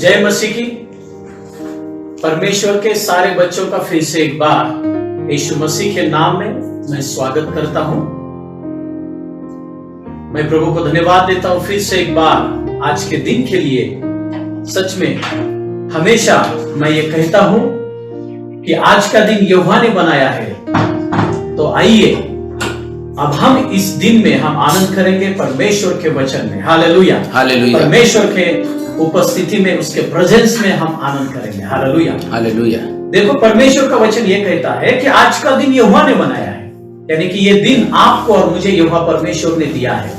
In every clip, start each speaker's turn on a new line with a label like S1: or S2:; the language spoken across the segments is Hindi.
S1: जय मसीह की। परमेश्वर के सारे बच्चों का फिर से एक बार यीशु मसीह के नाम में मैं स्वागत करता हूं। मैं प्रभु को धन्यवाद देता हूं फिर से एक बार आज के दिन के लिए। सच में हमेशा मैं ये कहता हूं कि आज का दिन यहोवा ने बनाया है, तो आइए अब हम इस दिन में हम आनंद करेंगे परमेश्वर के वचन में। Hallelujah, hallelujah. परमेश्वर के उपस्थिति में, उसके प्रेजेंस में हम आनंद करेंगे। Hallelujah, hallelujah. देखो, परमेश्वर का वचन ये कहता है कि आज का दिन यहोवा ने बनाया है, यानी कि ये दिन आपको और मुझे यहोवा परमेश्वर ने दिया है।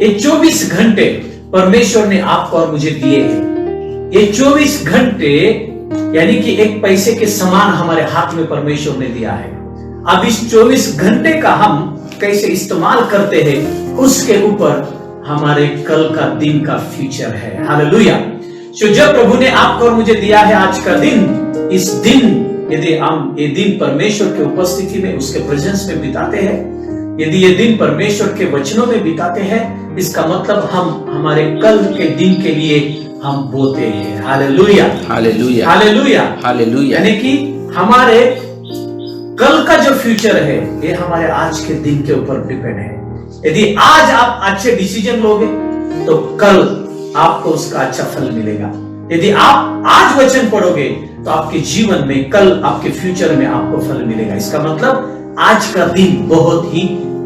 S1: ये 24 घंटे परमेश्वर ने आपको और मुझे दिए हैं। ये 24 घंटे यानी कि एक पैसे के समान हमारे हाथ में परमेश्वर ने दिया है। अब इस 24 घंटे का हम कैसे इस्तेमाल करते हैं, उसके ऊपर हमारे कल का दिन का फ्यूचर है। हालेलुया। जब प्रभु ने आपको और मुझे दिया है आज का दिन, इस दिन यदि हम ये दिन परमेश्वर के उपस्थिति में, उसके प्रेजेंस में बिताते हैं, यदि ये दिन परमेश्वर के वचनों में बिताते हैं, इसका मतलब हम हमारे कल के दिन के लिए हम बोते हैं। Hallelujah, hallelujah, hallelujah, hallelujah. यानी कि हमारे कल का जो फ्यूचर है ये हमारे आज के दिन के ऊपर डिपेंड है। यदि आज आप अच्छे डिसीजन लोगे तो कल आपको उसका अच्छा फल मिलेगा। यदि आप आज वचन पढ़ोगे तो आपके जीवन में, कल आपके फ्यूचर में आपको फल मिलेगा। इसका मतलब आज का दिन बहुत ही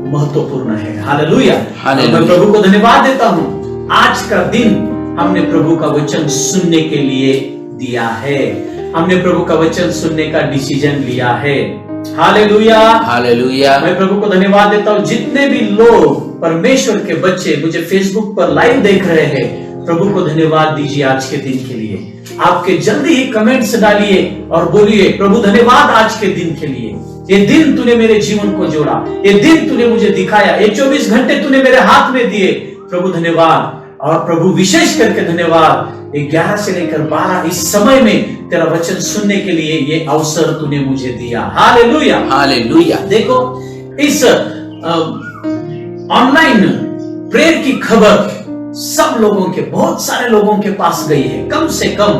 S1: महत्वपूर्ण है। Hallelujah, hallelujah. मैं प्रभु को धन्यवाद देता हूं, आज का दिन हमने प्रभु का वचन सुनने के लिए दिया है। हमने प्रभु का वचन सुनने का डिसीजन लिया है। Hallelujah, hallelujah. मैं प्रभु को धन्यवाद देता हूं, जितने भी लोग परमेश्वर के बच्चे मुझे फेसबुक पर लाइव देख रहे हैं, प्रभु को धन्यवाद दीजिए आज के दिन के लिए। आपके जल्दी ही कमेंट्स डालिए और बोलिए, प्रभु धन्यवाद आज के दिन के लिए। ये दिन तूने मेरे जीवन को जोड़ा, ये दिन तूने मुझे दिखाया, ये 24 घंटे तूने मेरे हाथ में दिए। प्रभु धन्यवाद। और प्रभु विशेष करके धन्यवाद, 11 से लेकर 12 इस समय में तेरा वचन सुनने के लिए ये अवसर तूने मुझे दिया। Hallelujah, hallelujah. देखो, इस ऑनलाइन प्रेयर की खबर सब लोगों के, बहुत सारे लोगों के पास गई है। कम से कम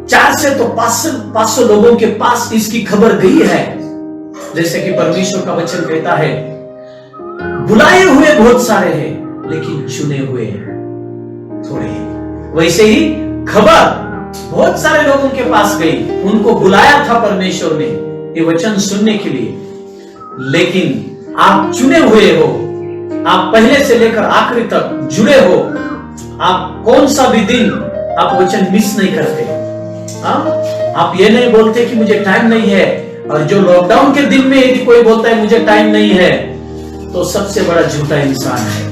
S1: 4 से तो 500 लोगों के पास इसकी खबर गई है। जैसे कि परमेश्वर का वचन कहता है, बुलाए हुए बहुत सारे हैं लेकिन चुने हुए थोड़े हैं। वैसे ही खबर बहुत सारे लोगों के पास गई, उनको बुलाया था परमेश्वर ने ये वचन सुनने के लिए, लेकिन आप चुने हुए हो। आप पहले से लेकर आखिरी तक जुड़े हो। आप कौन सा भी दिन आप वचन मिस नहीं करते। आप ये नहीं बोलते कि मुझे टाइम नहीं है। और जो लॉकडाउन के दिन में यदि कोई बोलता है मुझे टाइम नहीं है, तो सबसे बड़ा झूठा इंसान है।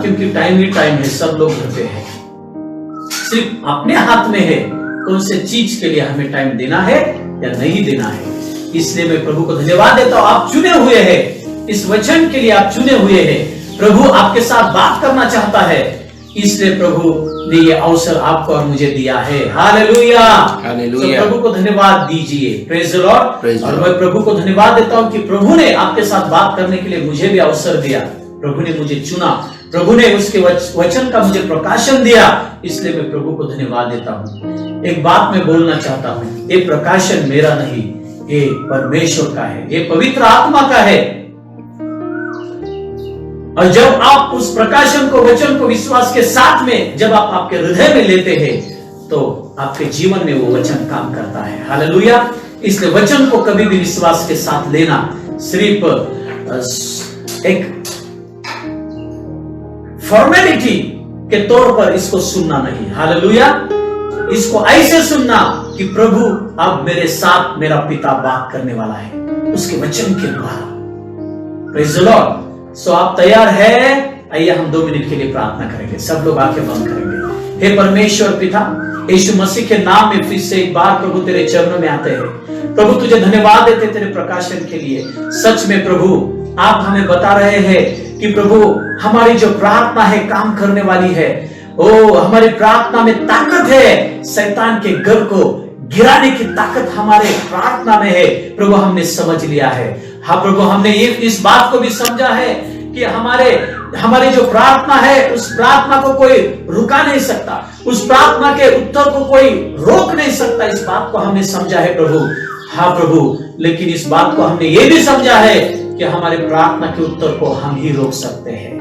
S1: क्योंकि टाइम ही टाइम है, सब लोग घर पे हैं। सिर्फ अपने हाथ में है कौन से चीज के लिए हमें टाइम देना है या नहीं देना है। इसलिए मैं प्रभु को धन्यवाद देता हूं, आप चुने हुए हैं, इस वचन के लिए आप चुने हुए हैं। प्रभु आपके साथ बात करना चाहता है, इसलिए प्रभु ने ये अवसर आपको और मुझे दिया है। Hallelujah, hallelujah. प्रभु को धन्यवाद दीजिए। Praise the Lord. और मैं प्रभु को धन्यवाद देता हूं कि प्रभु ने आपके साथ बात करने के लिए मुझे भी अवसर दिया। प्रभु ने मुझे चुना, प्रभु ने उसके वचन का मुझे प्रकाशन दिया, इसलिए मैं प्रभु को धन्यवाद देता हूं। एक बात मैं बोलना चाहता हूं, ये प्रकाशन मेरा नहीं, ये परमेश्वर का है, ये पवित्र आत्मा का है। और जब आप उस प्रकाशन को, वचन को विश्वास के साथ में जब आप आपके हृदय में लेते हैं, तो आपके जीवन में वो वचन काम करता है। हालेलुया। इसलिए वचन को कभी भी विश्वास के साथ लेना, सिर्फ एक फॉर्मेलिटी के तौर पर इसको सुनना नहीं। हालेलुया। इसको ऐसे सुनना कि प्रभु अब मेरे साथ मेरा पिता बात करने वाला है उसके वचन के द्वारा। Praise the Lord. सो आप तैयार हैं? आइए हम 2 मिनट के लिए प्रार्थना करेंगे। सब लोग आंखें बंद करेंगे। हे परमेश्वर पिता, यीशु मसीह के नाम में फिर से एक बार प्रभु तेरे चरणों में आते हैं। प्रभु तुझे धन्यवाद देते तेरे प्रकाशन के लिए। सच में प्रभु आप हमें बता रहे हैं कि प्रभु हमारी जो प्रार्थना है काम करने वाली है। ओ, हमारी प्रार्थना में ताकत है, शैतान के घर को गिराने की ताकत हमारे प्रार्थना में है। प्रभु हमने समझ लिया है। हाँ प्रभु, हमने इस बात को भी समझा है कि हमारे हमारी जो प्रार्थना है उस प्रार्थना को कोई रुका नहीं सकता, उस प्रार्थना के उत्तर को कोई रोक नहीं सकता। इस बात को हमने समझा है प्रभु। हाँ प्रभु, लेकिन इस बात को हमने ये भी समझा है कि हमारे प्रार्थना के उत्तर को हम ही रोक सकते हैं।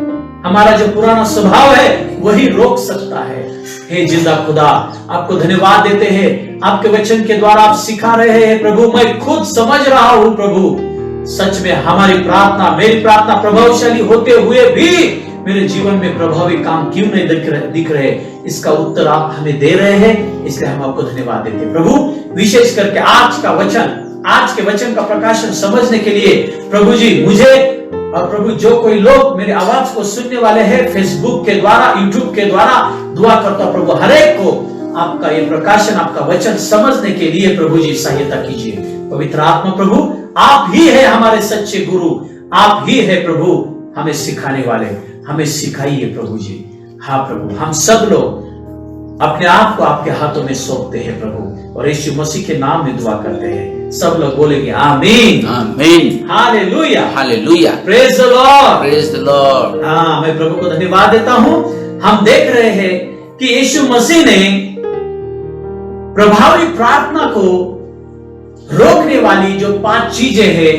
S1: हमारा जो पुराना स्वभाव है वही रोक सकता है। हे जिंदा खुदा, आपको धन्यवाद देते हैं, आपके वचन के द्वारा आप सिखा रहे हैं प्रभु। मैं खुद समझ रहा हूं प्रभु, सच में हमारी प्रार्थना, मेरी प्रार्थना प्रभावशाली होते हुए भी मेरे जीवन में प्रभावी काम क्यों नहीं दिख रहे, इसका उत्तर आप हमें दे रहे हैं, इसलिए हम आपको धन्यवाद देते हैं प्रभु। विशेष करके आज के वचन का प्रकाशन समझने के लिए प्रभु जी मुझे और प्रभु जो कोई लोग मेरे आवाज को सुनने वाले हैं फेसबुक के द्वारा, यूट्यूब के द्वारा, दुआ करता प्रभु हर एक को आपका ये प्रकाशन, आपका वचन समझने के लिए प्रभु जी सहायता कीजिए। पवित्र आत्मा प्रभु, आप ही है हमारे सच्चे गुरु, आप ही है प्रभु हमें सिखाने वाले, हमें सिखाइए प्रभु जी। हाँ प्रभु, हम सब लोग अपने आप को आपके हाथों में सौंपते हैं प्रभु, और यीशु मसीह के नाम में दुआ करते हैं। सब लोग बोलेंगे आमीन, आमीन, हालेलुया, हालेलुया, praise the Lord, praise the Lord. हाँ, मैं प्रभु को धन्यवाद देता हूँ। हम देख रहे हैं कि यीशु मसीह ने प्रभावी प्रार्थना को रोकने वाली जो 5 चीजें हैं,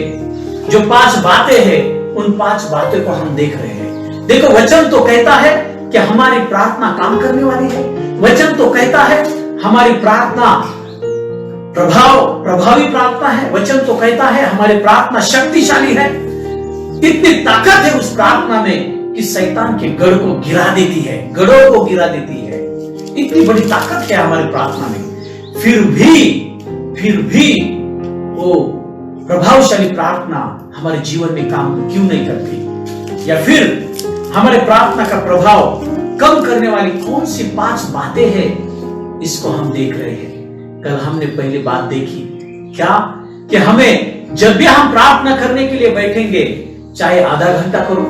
S1: जो 5 बातें हैं, उन 5 बातें को हम देख रहे हैं। देखो, वचन तो कहता है कि हमारी प्रार्थना काम करने वाली है। वचन तो कहता है हमारी प्रार्थना प्रभावी प्रार्थना है। वचन तो कहता है हमारी प्रार्थना शक्तिशाली है। इतनी ताकत है उस प्रार्थना में कि शैतान के गढ़ को गिरा देती है, गढ़ों को गिरा देती है। इतनी बड़ी ताकत है हमारी प्रार्थना में। फिर भी वो प्रभावशाली प्रार्थना हमारे जीवन में काम क्यों नहीं करती, या फिर हमारे प्रार्थना का प्रभाव कम करने वाली कौन सी 5 बातें हैं, इसको हम देख रहे हैं। कल हमने पहली बात देखी क्या, कि हमें जब भी हम प्रार्थना करने के लिए बैठेंगे, चाहे आधा घंटा करो,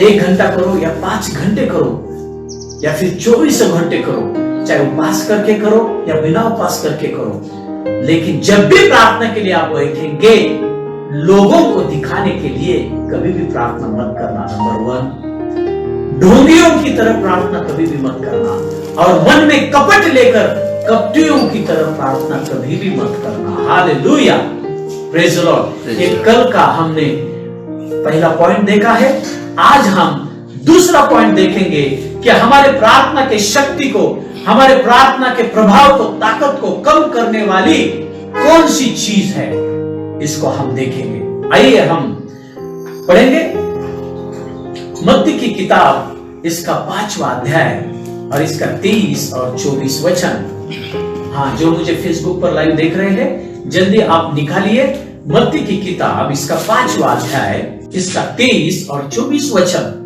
S1: 1 घंटा करो, या 5 घंटे करो, या फिर 24 घंटे करो, चाहे उपवास करके करो या बिना उपवास करके करो, लेकिन जब भी प्रार्थना के लिए आप बैठेंगे, लोगों को दिखाने के लिए कभी भी प्रार्थना मत करना। नंबर 1, ढोंगियों की तरह प्रार्थना कभी भी मत करना, और मन में कपट लेकर कपटियों की तरह प्रार्थना कभी भी मत करना। Hallelujah, praise the Lord. ये कल का हमने पहला पॉइंट देखा है। आज हम दूसरा पॉइंट देखेंगे कि हमारे प्रार्थना के शक्ति को, हमारे प्रार्थना के प्रभाव को, ताकत को कम करने वाली कौन सी चीज है, इसको हम देखेंगे। आइए हम पढ़ेंगे मत्ती की किताब, इसका 5वां अध्याय और इसका 23 और 24 वचन। हाँ, जो मुझे फेसबुक पर लाइव देख रहे हैं, जल्दी आप निकालिए मत्ती की किताब, इसका 5वां अध्याय, इसका 23 और 24 वचन।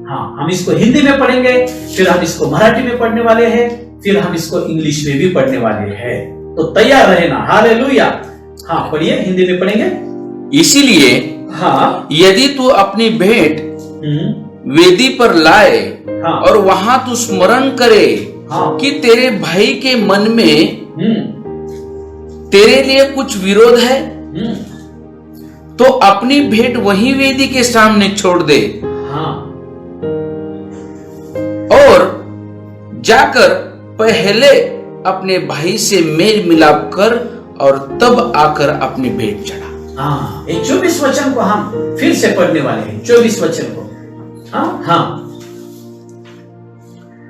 S1: हाँ, हम इसको हिंदी में पढ़ेंगे, फिर हम इसको मराठी में पढ़ने वाले हैं, फिर हम इसको इंग्लिश में भी पढ़ने वाले हैं। तो तैयार रहना। हालेलुया। हाँ, पढ़िए, हिंदी में पढ़ेंगे।
S2: इसीलिए
S1: हाँ,
S2: यदि तू अपनी भेंट वेदी पर लाए,
S1: हाँ,
S2: और वहां तू स्मरण करे,
S1: हाँ,
S2: कि तेरे भाई के मन में तेरे लिए कुछ विरोध है, तो अपनी भेंट वही वेदी के सामने छोड़ दे,
S1: हाँ,
S2: और जाकर पहले अपने भाई से मेल मिलाप कर, और तब आकर अपनी भेंट चढ़ा।
S1: हाँ, ये 24 वचन को हम फिर से पढ़ने वाले हैं। 24 वचन को, हाँ, हाँ,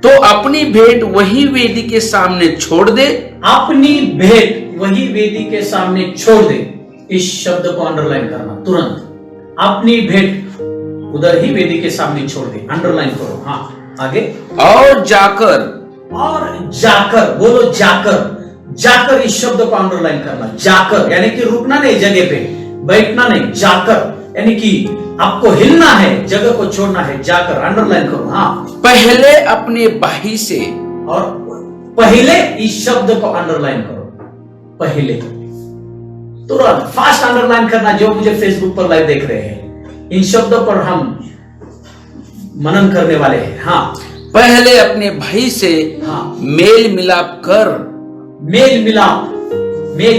S2: तो अपनी भेंट वही वेदी के सामने छोड़ दे,
S1: अपनी भेंट वही वेदी के सामने छोड़ दे। इस शब्द को अंडरलाइन करना तुरंत। अपनी भेंट उधर ही वेदी के सामने छोड़ दे, अंडरलाइन करो। हाँ, आगे।
S2: और जाकर बोलो, जाकर इस शब्द को अंडरलाइन करना। जाकर यानी कि रुकना नहीं, जगह पे बैठना नहीं, जाकर यानी कि आपको हिलना है, जगह को छोड़ना है। जाकर अंडरलाइन करो। हाँ, पहले अपने भाई से,
S1: और पहले इस शब्द को अंडरलाइन करो। पहले तुरंत फास्ट अंडरलाइन करना। जो मुझे फेसबुक पर लाइव देख रहे हैं, इन शब्दों पर हम मनन करने वाले हैं। हाँ,
S2: पहले अपने भाई से,
S1: हाँ,
S2: मेल मिलाप कर।
S1: मेल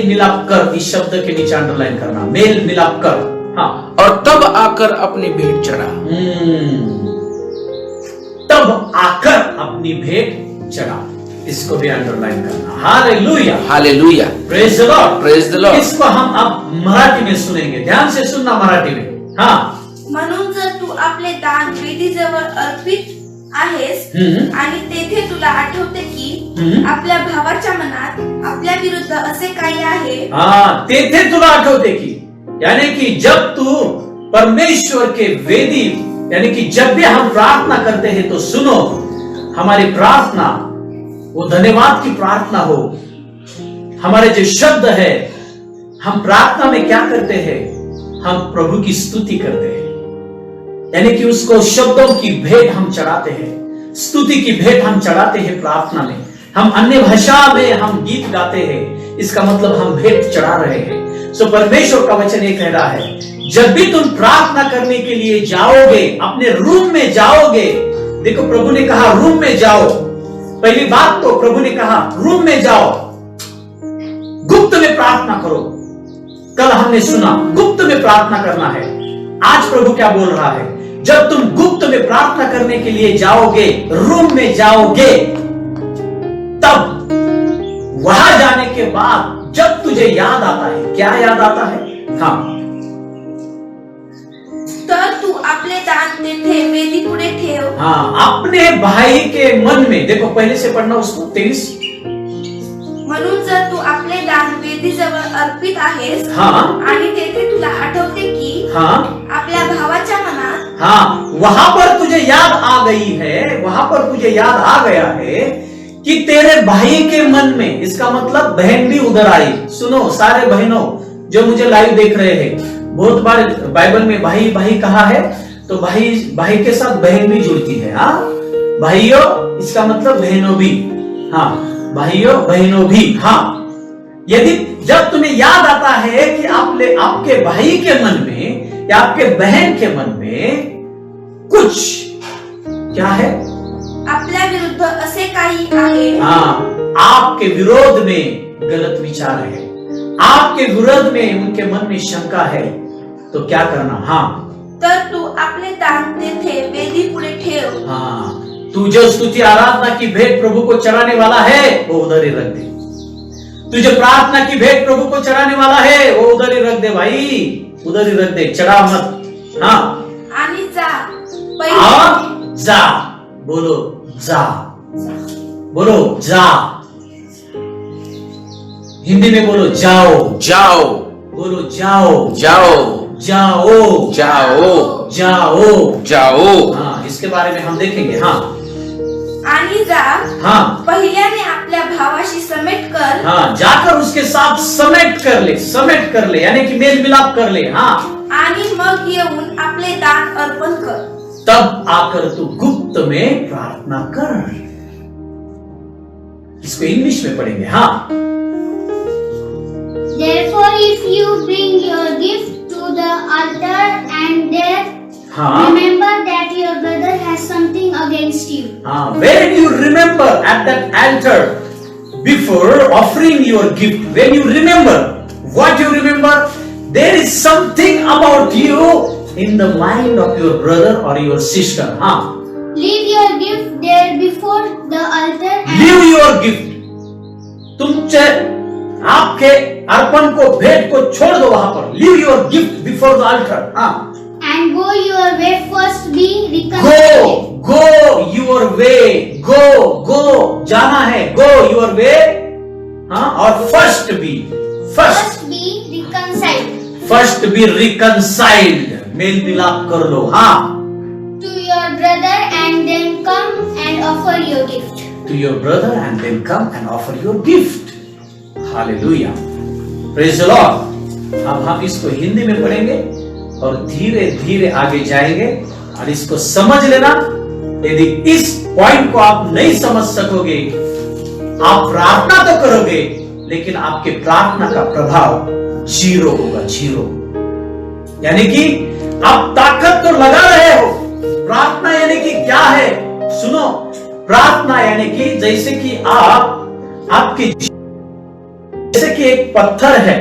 S1: मिलाप कर, इस शब्द के नीचे अंडरलाइन करना। मेल मिलाप कर। हाँ,
S2: और तब आकर अपनी भेंट चढ़ा।
S1: अपनी भेंट चढ़ा। इसको भी अंडरलाइन करना। हालेलुया,
S3: हालेलुया,
S1: praise the Lord,
S3: praise the Lord.
S1: इसको हम अब मराठी में सुनेंगे, ध्यान से सुनना मराठी में। हाँ,
S4: म्हणून जर तू आपले दान वेदीजवळ अर्पित आहेस आणि तेथे तुला आठवते की आपल्या भावाच्या मनात आपल्या विरुद्ध असे काही आहे,
S1: हाँ, तेथे तुला आठवते कि, यानी कि जब तू परमेश्वर के वेदी, यानी कि जब भी हम प्रार्थना करते हैं तो सुनो, हमारी प्रार्थना वो धन्यवाद की प्रार्थना हो। हमारे जो शब्द है, हम प्रार्थना में क्या करते हैं, हम प्रभु की स्तुति करते हैं, यानी कि उसको शब्दों की भेंट हम चढ़ाते हैं, स्तुति की भेंट हम चढ़ाते हैं प्रार्थना में। हम अन्य भाषा में हम गीत गाते हैं, इसका मतलब हम भेंट चढ़ा रहे हैं। सो परमेश्वर का वचन ये कह रहा है, जब भी तुम प्रार्थना करने के लिए जाओगे, अपने रूम में जाओगे, देखो प्रभु ने कहा रूम में जाओ, पहली बात तो प्रभु ने कहा रूम में जाओ, गुप्त में प्रार्थना करो। कल हमने सुना गुप्त में प्रार्थना करना है। आज प्रभु क्या बोल रहा है, जब तुम गुप्त में प्रार्थना करने के लिए जाओगे, रूम में जाओगे, तब वहां जाने के बाद जब तुझे याद आता है, क्या याद आता है, हाँ,
S4: तर तू आपले दान तेथे वेदी पुढे ठेव।
S1: हाँ, अपने भाई के मन में, देखो पहले से पढ़ना उसको 23।
S4: म्हणून जर तू आपले दान वेदीजवळ अर्पित आहेस
S1: हाँ,
S4: आणि तेथे तुला आठवते की
S1: हाँ,
S4: आपल्या भावाच्या मनात,
S1: हाँ, वहां पर तुझे याद आ गई है, वहां पर तुझे याद आ गया है कि तेरे भाई के मन में, इसका मतलब बहन भी उधर आई। सुनो सारे बहनों जो मुझे लाइव देख रहे हैं, बहुत बार बाइबल में भाई भाई कहा है, तो भाई भाई के साथ बहन भी जुड़ती है। हाँ, भाइयों इसका मतलब बहनों भी, हाँ, भाइयों बहनों भी। हाँ, यदि जब तुम्हें याद आता है कि आपके भाई के मन में या आपके बहन के मन में कुछ क्या है,
S4: आपल्या विरुद्ध असे काही आहे,
S1: हाँ, आपके विरोध में गलत विचार है, आपके विरोध में उनके मन में शंका है, तो क्या करना, हाँ,
S4: तर तू आपले दान तेथे वेदी पुढे ठेव।
S1: हाँ, तू जो स्तुति आराधना की भेंट प्रभु को चढ़ाने वाला है वो उधर ही रख दे। तुझे प्रार्थना की भेंट प्रभु को चढ़ाने वाला है वो उधर ही रख दे भाई, उधर ही रख दे, चढ़ा मत। हाँ,
S4: आणि जा
S1: और जा, बोलो जा, बोलो जा, हिंदी में बोलो जाओ,
S3: जाओ,
S1: बोलो जाओ,
S3: जाओ,
S1: जाओ,
S3: जाओ,
S1: जाओ,
S3: जाओ।
S1: हाँ, इसके बारे में हम देखेंगे। हाँ,
S4: आणि जा,
S1: हाँ,
S4: पहिल्याने आपल्या भावाशी समेट कर,
S1: हाँ, जाकर उसके साथ समेट कर ले, यानी कि मेल मिलाप कर ले। हाँ,
S4: आणि मग येऊन आपले दान अर्पण कर।
S1: तब आकर तू गुप्त में प्रार्थना कर। इसको इंग्लिश में पढ़ेंगे। हाँ,
S5: Therefore, if you bring your gift to the altar and there
S1: हाँ,
S5: remember that your brother has something against you,
S1: हाँ, when you remember at that altar before offering your gift, when you remember, what you remember, there is something about you in the mind of your brother or your sister. हाँ,
S5: leave your gift there before the altar and
S1: leave your gift, तुम आपके अर्पण को, भेंट को छोड़ दो वहां पर। Leave your gift before the altar. हाँ,
S5: and go your way, first be
S1: go
S5: reconciled.
S1: Go your way, go जाना है, गो योर वे। हाँ, और फर्स्ट बी रिकनसाइल्ड, मेल मिलाप कर लो। हाँ,
S5: to your brother and then come and offer your gift.
S1: to your brother and then come and offer your gift. Hallelujah. Praise the Lord. अब हम इसको हिंदी में पढ़ेंगे और धीरे धीरे आगे जाएंगे, और इसको समझ लेना। यदि इस पॉइंट को आप नहीं समझ सकोगे, आप प्रार्थना तो करोगे लेकिन आपके प्रार्थना का प्रभाव जीरो होगा, जीरो। यानी कि आप ताकत तो लगा रहे हो। प्रार्थना यानी कि क्या है, सुनो, प्रार्थना यानी कि जैसे कि आपके जैसे कि एक पत्थर है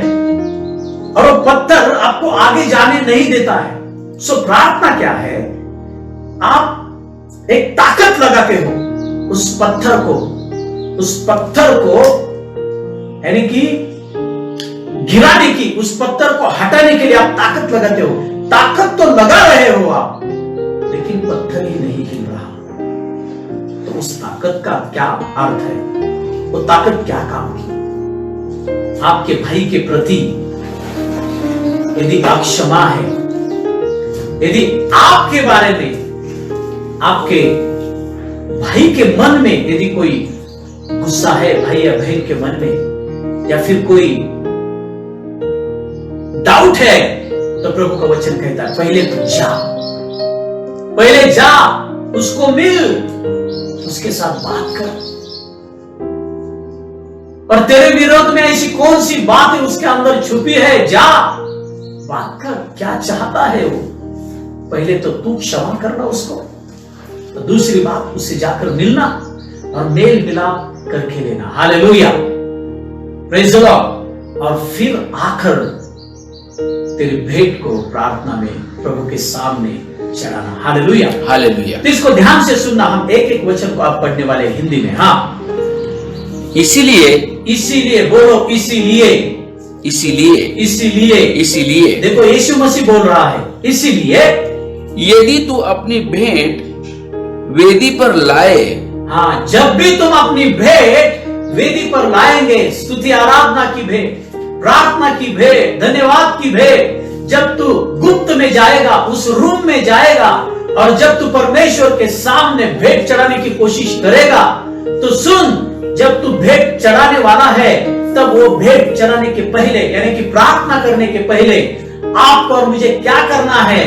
S1: और वो पत्थर आपको आगे जाने नहीं देता है। सो प्रार्थना क्या है, आप एक ताकत लगाते हो
S2: उस पत्थर को यानी कि गिराने की, उस पत्थर को हटाने के लिए आप ताकत लगाते हो, ताकत तो लगा रहे हो आप, लेकिन पत्थर ही नहीं हिल रहा। तो उस ताकत का क्या अर्थ है? वो ताकत क्या काम की? आपके भाई के प्रति यदि आप क्षमा है, यदि आपके बारे में, आपके भाई के मन में यदि कोई गुस्सा है भाई या बहन के मन में, या फिर कोई डाउट है, तो प्रभु का वचन कहता है पहले जा, उसको मिल, उसके साथ बात कर। और तेरे विरोध में ऐसी कौन सी बात है उसके अंदर छुपी है, जा बात कर, क्या चाहता है वो। पहले तो तू क्षमा करना उसको, तो दूसरी बात उससे जाकर मिलना और मेल मिलाप करके लेना। Hallelujah, praise the Lord. और फिर आकर तेरी भेंट को प्रार्थना में प्रभु के सामने चढ़ाना। Hallelujah,
S1: hallelujah.
S2: तो इसको ध्यान से सुनना, हम एक एक वचन को आप पढ़ने वाले हिंदी में। हाँ, इसीलिए बोलो, इसीलिए देखो यीशु मसीह बोल रहा है, इसीलिए
S1: यदि तू अपनी भेंट वेदी पर लाए,
S2: हाँ, जब भी तुम अपनी भेंट वेदी पर लाएंगे, स्तुति आराधना की भेंट, प्रार्थना की भेंट, धन्यवाद की भेंट, जब तू गुप्त में जाएगा, उस रूम में जाएगा, और जब तू परमेश्वर के सामने भेंट चढ़ाने की कोशिश करेगा, तो सुन, जब तू भेंट चढ़ाने वाला है, तब वो भेंट चढ़ाने के पहले, यानी कि प्रार्थना करने के पहले आपको और मुझे क्या करना है,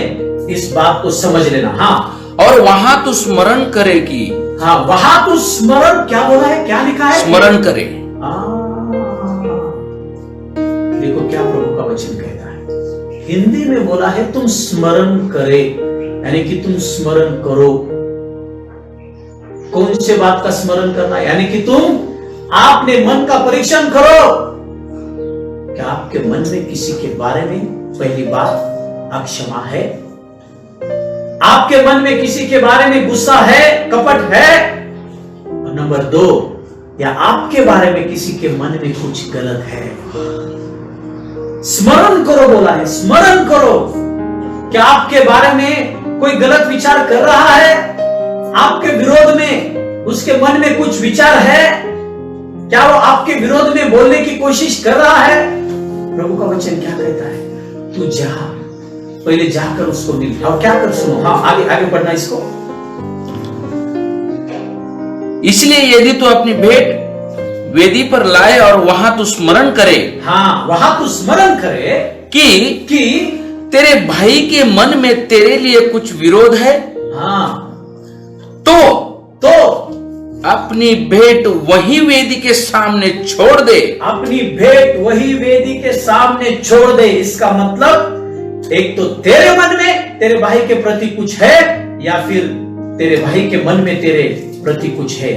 S2: इस बात को समझ लेना। हाँ,
S1: और वहां तू स्मरण करेगी।
S2: हाँ, वहां तू स्मरण, क्या बोला है, क्या लिखा है?
S1: स्मरण करे।
S2: देखो क्या प्रभु का वचन कहता है, हिंदी में बोला है तुम स्मरण करे, यानी कि तुम स्मरण करो। कौन से बात का स्मरण करना? यानी कि तुम आपने मन का परीक्षण करो, क्या आपके मन में किसी के बारे में, पहली बात अक्षमा है, आपके मन में किसी के बारे में गुस्सा है, कपट है, और नंबर 2, या आपके बारे में किसी के मन में कुछ गलत है। स्मरण करो बोला है, स्मरण करो। क्या आपके बारे में कोई गलत विचार कर रहा है? आपके विरोध में उसके मन में कुछ विचार है? क्या वो आपके विरोध में बोलने की कोशिश कर रहा है? प्रभु का वचन क्या कहता है? तू जा, पहले जाकर उसको मिल। और क्या कर, सुनो, हाँ, आगे बढ़ना इसको।
S1: इसलिए यदि तू अपनी भेंट वेदी पर लाए और वहां तू स्मरण करे,
S2: हाँ, वहां तू स्मरण करे
S1: कि तेरे भाई के मन में तेरे लिए कुछ विरोध है,
S2: हाँ,
S1: तो
S2: अपनी
S1: भेंट वही वेदी के सामने छोड़ दे।
S2: अपनी भेंट वही वेदी के सामने छोड़ दे। इसका मतलब एक तो तेरे मन में तेरे भाई के प्रति कुछ है, या फिर तेरे भाई के मन में तेरे प्रति कुछ है।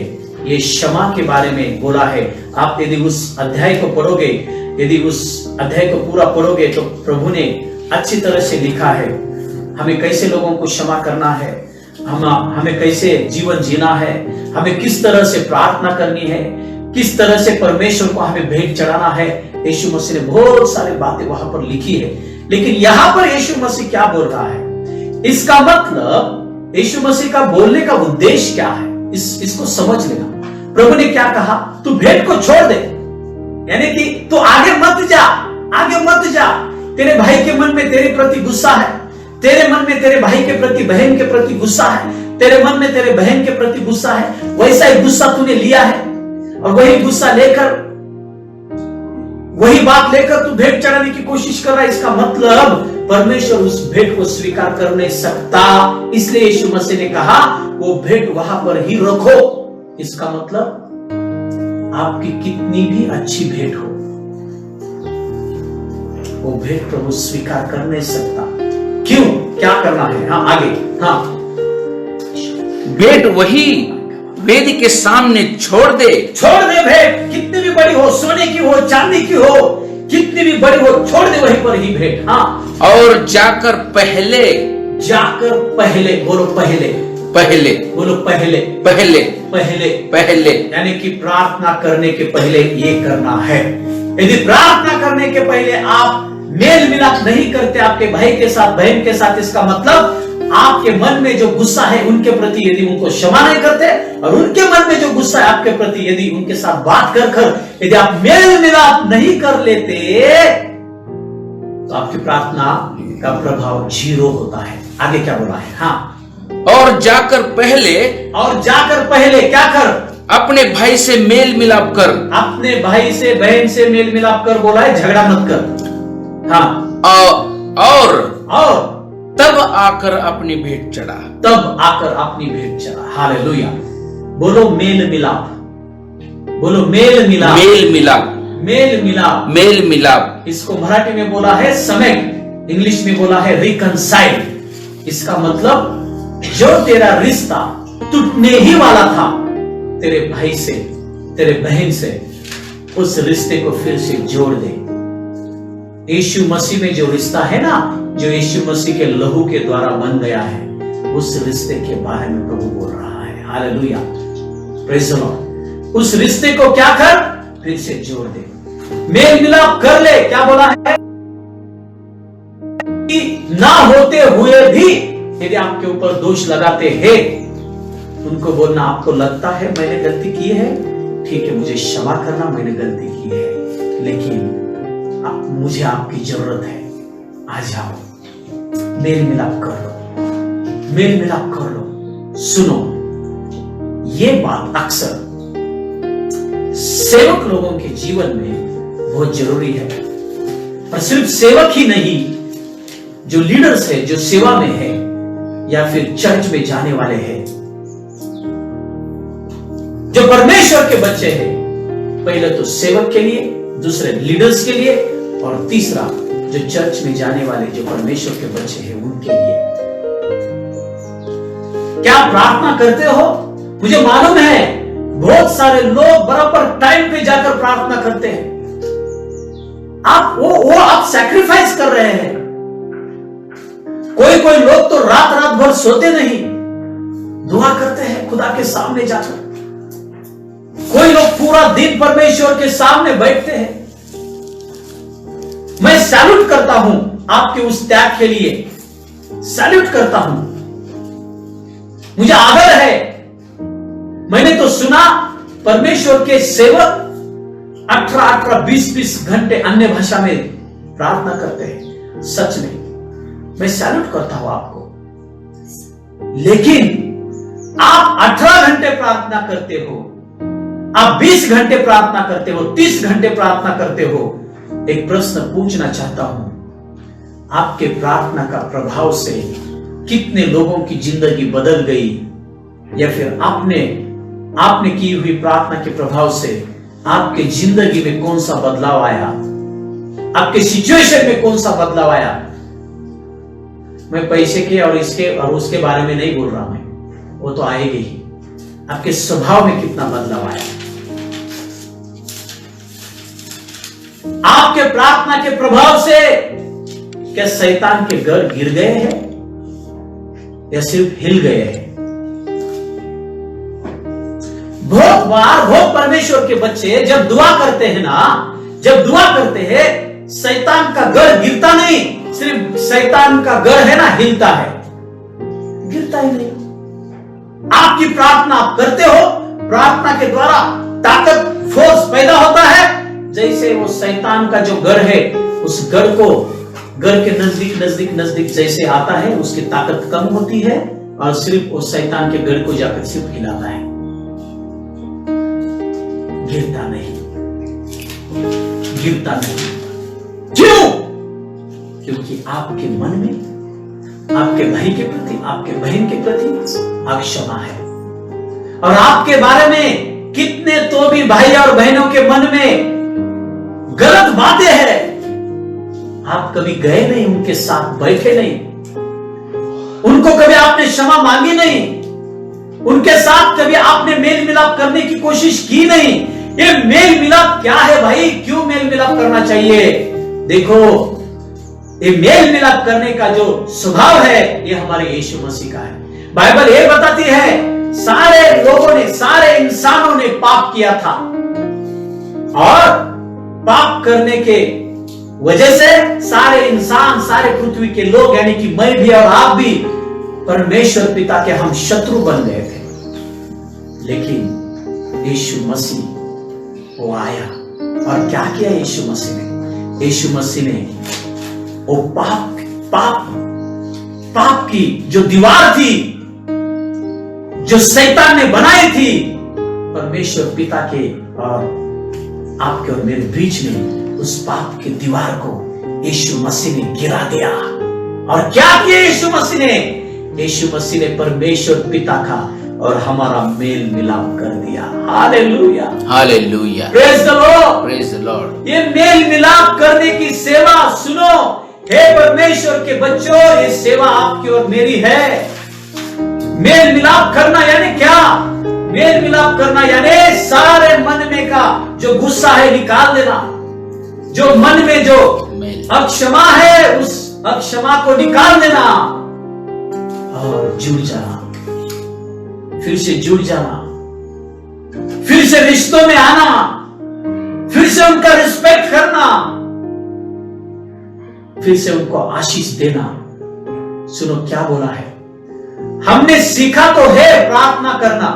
S2: ये क्षमा के बारे में बोला है। आप यदि उस अध्याय को पढ़ोगे, यदि उस अध्याय को पूरा पढ़ोगे, तो प्रभु ने अच्छी तरह से लिखा है हमें कैसे लोगों को क्षमा करना है, हमें कैसे जीवन जीना है, हमें किस तरह से प्रार्थना करनी है, किस तरह से परमेश्वर को हमें भेंट चढ़ाना है। यीशु मसीह ने बहुत सारी बातें वहां पर लिखी है। लेकिन यहां पर यीशु मसीह क्या बोल रहा है, इसका मतलब यीशु मसीह का बोलने का उद्देश्य क्या है, इसको समझ लेना। प्रभु ने क्या कहा, तू भेंट को छोड़ दे, यानी कि तू आगे मत जा। तेरे भाई के मन में तेरे प्रति गुस्सा है, तेरे मन में तेरे भाई के प्रति, बहन के प्रति गुस्सा है, तेरे मन में तेरे बहन के प्रति गुस्सा है, वैसा ही गुस्सा तूने लिया है, और वही गुस्सा लेकर, वही बात लेकर तू भेंट चढ़ाने की कोशिश कर रहा है। इसका मतलब परमेश्वर उस भेंट को स्वीकार कर नहीं सकता। इसलिए यीशु मसीह ने कहा वो भेंट वहां पर ही रखो। इसका मतलब आपकी कितनी भी अच्छी भेंट हो, वो भेंट प्रभु स्वीकार कर नहीं सकता। क्यों? क्या करना है? हाँ, आगे। हाँ,
S1: भेंट वही वेदी के सामने छोड़ दे
S2: भेंट, कितनी भी बड़ी हो, सोने की हो, चांदी की हो, कितनी भी बड़ी हो, छोड़ दे वहीं पर ही भेंट। हाँ,
S1: और जाकर पहले
S2: बोलो, पहले पहले,
S1: बोलो पहले,
S2: पहले,
S1: पहले,
S2: पहले,
S1: यानी कि प्रार्थना करने के पहले ये करना है। यदि प्रार्थना करने के पहले आप मेल मिलाप नहीं करते आपके भाई के साथ, बहन के साथ, इसका मतलब आपके मन में जो गुस्सा है उनके प्रति यदि उनको क्षमा नहीं करते, और उनके मन में जो गुस्सा है आपके प्रति यदि उनके साथ बात कर कर यदि आप मेल मिलाप नहीं कर लेते, तो आपकी प्रार्थना का प्रभाव 0 होता है। आगे क्या बोला है? हाँ,
S2: और जाकर पहले,
S1: और जाकर पहले क्या कर?
S2: अपने भाई से मेल मिलाप कर,
S1: अपने भाई से, बहन से मेल मिलाप कर बोला है, झगड़ा मत कर। हाँ,
S2: और तब आकर अपनी भेंट चढ़ा,
S1: तब आकर अपनी भेंट चढ़ा। हालेलुया। बोलो मेल मिलाप, बोलो मेल मिलाप,
S2: मेल मिलाप,
S1: मेल मिलाप,
S2: मेल मिलाप।
S1: इसको मराठी में बोला है समेट, इंग्लिश में बोला है रिकनसाइल। इसका मतलब जो तेरा रिश्ता टूटने ही वाला था तेरे भाई से, तेरे बहन से, उस रिश्ते को फिर से जोड़ दे। यीशु मसीह में जो रिश्ता है ना, जो यीशु मसीह के लहू के द्वारा बन गया है, उस रिश्ते के बारे में प्रभु बोल रहा है। Hallelujah, praise the Lord. उस रिश्ते को क्या कर? फिर से जोड़ दे, मेल मिलाप कर ले। क्या बोला है? कि ना होते हुए भी यदि आपके ऊपर दोष लगाते हैं, उनको बोलना आपको लगता है मैंने गलती की है, ठीक है, मुझे क्षमा करना, मैंने गलती की है, लेकिन मुझे आपकी जरूरत है, आ जाओ, मेल मिलाप कर लो, मेल मिलाप कर लो। सुनो, ये बात अक्सर सेवक लोगों के जीवन में बहुत जरूरी है, और सिर्फ सेवक ही नहीं, जो लीडर्स है, जो सेवा में है, या फिर चर्च में जाने वाले हैं, जो परमेश्वर के बच्चे हैं, पहले तो सेवक के लिए, दूसरे लीडर्स के लिए, और तीसरा जो चर्च में जाने वाले जो परमेश्वर के बच्चे हैं उनके लिए। क्या प्रार्थना करते हो? मुझे मालूम है बहुत सारे लोग बराबर टाइम पे जाकर प्रार्थना करते हैं। वो आप सैक्रिफाइस कर रहे हैं। कोई लोग तो रात भर सोते नहीं, दुआ करते हैं खुदा के सामने जाकर। कोई लोग पूरा दिन परमेश्वर के सामने बैठते हैं। मैं सैल्यूट करता हूं आपके उस त्याग के लिए, सैल्यूट करता हूं, मुझे आदर है। मैंने तो सुना परमेश्वर के सेवक 18, 20 घंटे अन्य भाषा में प्रार्थना करते हैं। सच में मैं सैल्यूट करता हूं आपको, लेकिन आप 18 घंटे प्रार्थना करते हो, आप 20 घंटे प्रार्थना करते हो, 30 घंटे प्रार्थना करते हो। एक प्रश्न पूछना चाहता हूं, आपके प्रार्थना का प्रभाव से कितने लोगों की जिंदगी बदल गई, या फिर आपने की हुई प्रार्थना के प्रभाव से आपके जिंदगी में कौन सा बदलाव आया, आपके सिचुएशन में कौन सा बदलाव आया। मैं पैसे के और इसके और उसके बारे में नहीं बोल रहा, मैं वो तो आएगी ही। आपके स्वभाव में कितना बदलाव आया, आपके प्रार्थना के प्रभाव से क्या शैतान के घर गिर गए हैं या सिर्फ हिल गए हैं? बहुत बार बहुत परमेश्वर के बच्चे जब दुआ करते हैं ना, जब दुआ करते हैं, शैतान का घर गिरता नहीं, सिर्फ शैतान का घर है ना हिलता है, गिरता ही नहीं। आपकी प्रार्थना आप करते हो, प्रार्थना के द्वारा ताकत, फोर्स पैदा होता है। जैसे वो शैतान का जो घर है, उस घर को, घर के नजदीक जैसे आता है, उसकी ताकत कम होती है, और सिर्फ वो शैतान के घर को जाकर सिर्फ हिलाता है, गिरता नहीं, गिरता नहीं। क्यों? क्योंकि आपके मन में आपके भाई के प्रति, आपके बहन के प्रति अक्षमा है, और आपके बारे में कितने तो भी भाई और बहनों के मन में गलत बातें हैं। आप कभी गए नहीं, उनके साथ बैठे नहीं, उनको कभी आपने क्षमा मांगी नहीं, उनके साथ कभी आपने मेल मिलाप करने की कोशिश की नहीं। ये मेल मिलाप क्या है भाई? क्यों मेल मिलाप करना चाहिए? देखो, ये मेल मिलाप करने का जो स्वभाव है, ये हमारे यीशु मसीह का है। बाइबल ये बताती है सारे लोगों ने, सारे इंसानों ने पाप किया था और पाप करने के वजह से सारे इंसान, सारे पृथ्वी के लोग यानी कि मैं भी और आप भी परमेश्वर पिता के हम शत्रु बन गए थे। लेकिन यीशु मसीह वो आया और क्या किया यीशु मसीह ने? यीशु मसीह ने वो पाप की जो दीवार थी, जो शैतान ने बनाई थी, परमेश्वर पिता के और आपके और मेरे बीच में उस पाप की दीवार को यीशु मसीह ने गिरा दिया। और क्या किया यीशु मसीह ने? यीशु मसीह ने परमेश्वर पिता का और हमारा मेल मिलाप कर दिया। हालेलुया,
S2: हालेलुया,
S1: praise the Lord,
S2: praise the Lord.
S1: ये मेल मिलाप करने की सेवा सुनो, हे परमेश्वर के बच्चों, ये सेवा आपकी और मेरी है। मेल मिलाप करना यानी क्या? मेल मिलाप करना यानी सारे मन में का जो गुस्सा है निकाल देना, जो मन में जो अक्षमा है उस अक्षमा को निकाल देना और जुड़ जाना, फिर से जुड़ जाना, फिर से रिश्तों में आना, फिर से उनका रिस्पेक्ट करना, फिर से उनको आशीष देना। सुनो क्या बोला है, हमने सीखा तो है प्रार्थना करना,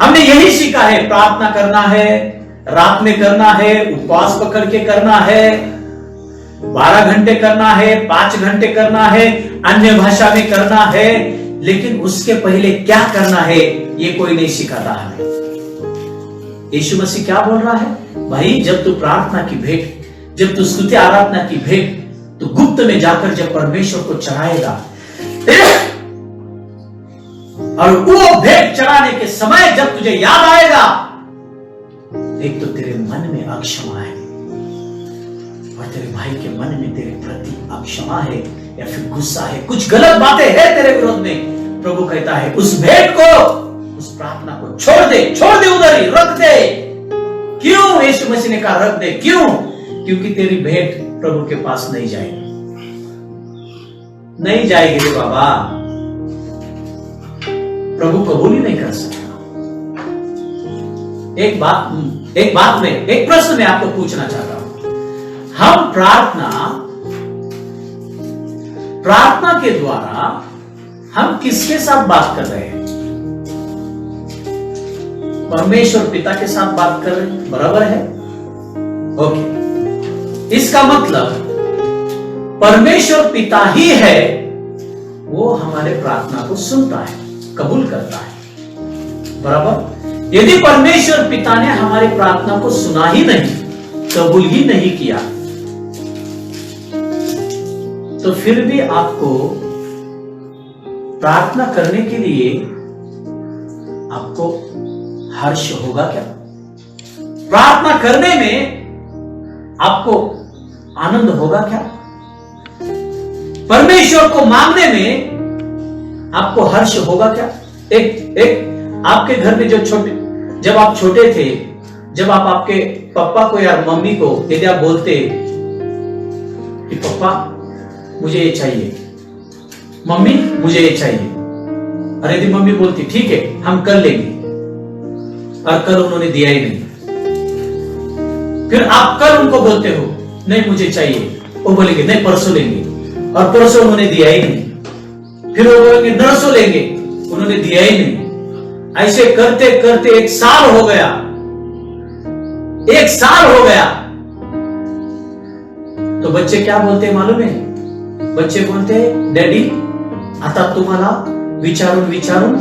S1: हमने यही सीखा है प्रार्थना करना है, रात में करना है, उपवास पकड़ के करना है, 12 घंटे करना है, 5 घंटे करना है, अन्य भाषा में करना है, लेकिन उसके पहले क्या करना है ये कोई नहीं सिखाता हमें। यीशु मसीह क्या बोल रहा है? भाई जब तू प्रार्थना की भेंट, जब तू स्तुति आराधना की भेंट तो गुप्त में जाकर जब परमेश्वर को चढ़ाएगा और वो भेंट चढ़ाने के समय जब तुझे याद आएगा, एक तो तेरे मन में अक्षमा है और तेरे भाई के मन में तेरे प्रति अक्षमा है या फिर गुस्सा है, कुछ गलत बातें हैं तेरे विरोध में, प्रभु कहता है उस भेंट को, उस प्रार्थना को छोड़ दे उधर ही रख दे। क्यों? यीशु मसीह ने कहा रख दे। क्यों? क्योंकि तेरी भेंट प्रभु के पास नहीं जाएगी, नहीं जाएगी रे बाबा, प्रभु कबूल ही नहीं कर सकता। एक बात में, एक प्रश्न मैं आपको पूछना चाहता हूं, हम प्रार्थना के द्वारा हम किसके साथ बात कर रहे हैं? परमेश्वर पिता के साथ बात कर रहे हैं, बराबर है? ओके, इसका मतलब परमेश्वर पिता ही है, वो हमारे प्रार्थना को सुनता है, कबूल करता है, बराबर? यदि परमेश्वर पिता ने हमारी प्रार्थना को सुना ही नहीं, कबूल ही नहीं किया, तो फिर भी आपको प्रार्थना करने के लिए आपको हर्ष होगा क्या? प्रार्थना करने में आपको आनंद होगा क्या? परमेश्वर को मांगने में आपको हर्ष होगा क्या? एक आपके घर में जब आप छोटे थे, जब आप आपके पापा को या मम्मी को यदि आप बोलते कि पापा मुझे ये चाहिए, मम्मी मुझे ये चाहिए, और यदि मम्मी बोलती ठीक है हम कर लेंगे, और कल उन्होंने दिया ही नहीं, फिर आप कल उनको बोलते हो नहीं मुझे चाहिए, वो बोलेंगे नहीं परसों लेंगे, और परसों उन्होंने दिया ही नहीं, फिर वो बोलेंगे नरसों लेंगे, उन्होंने दिया ही नहीं। ऐसे करते करते 1 साल हो गया, 1 साल हो गया, तो बच्चे क्या बोलते हैं मालूम है? बच्चे बोलते हैं डॅडी आता तुम्हाला विचारून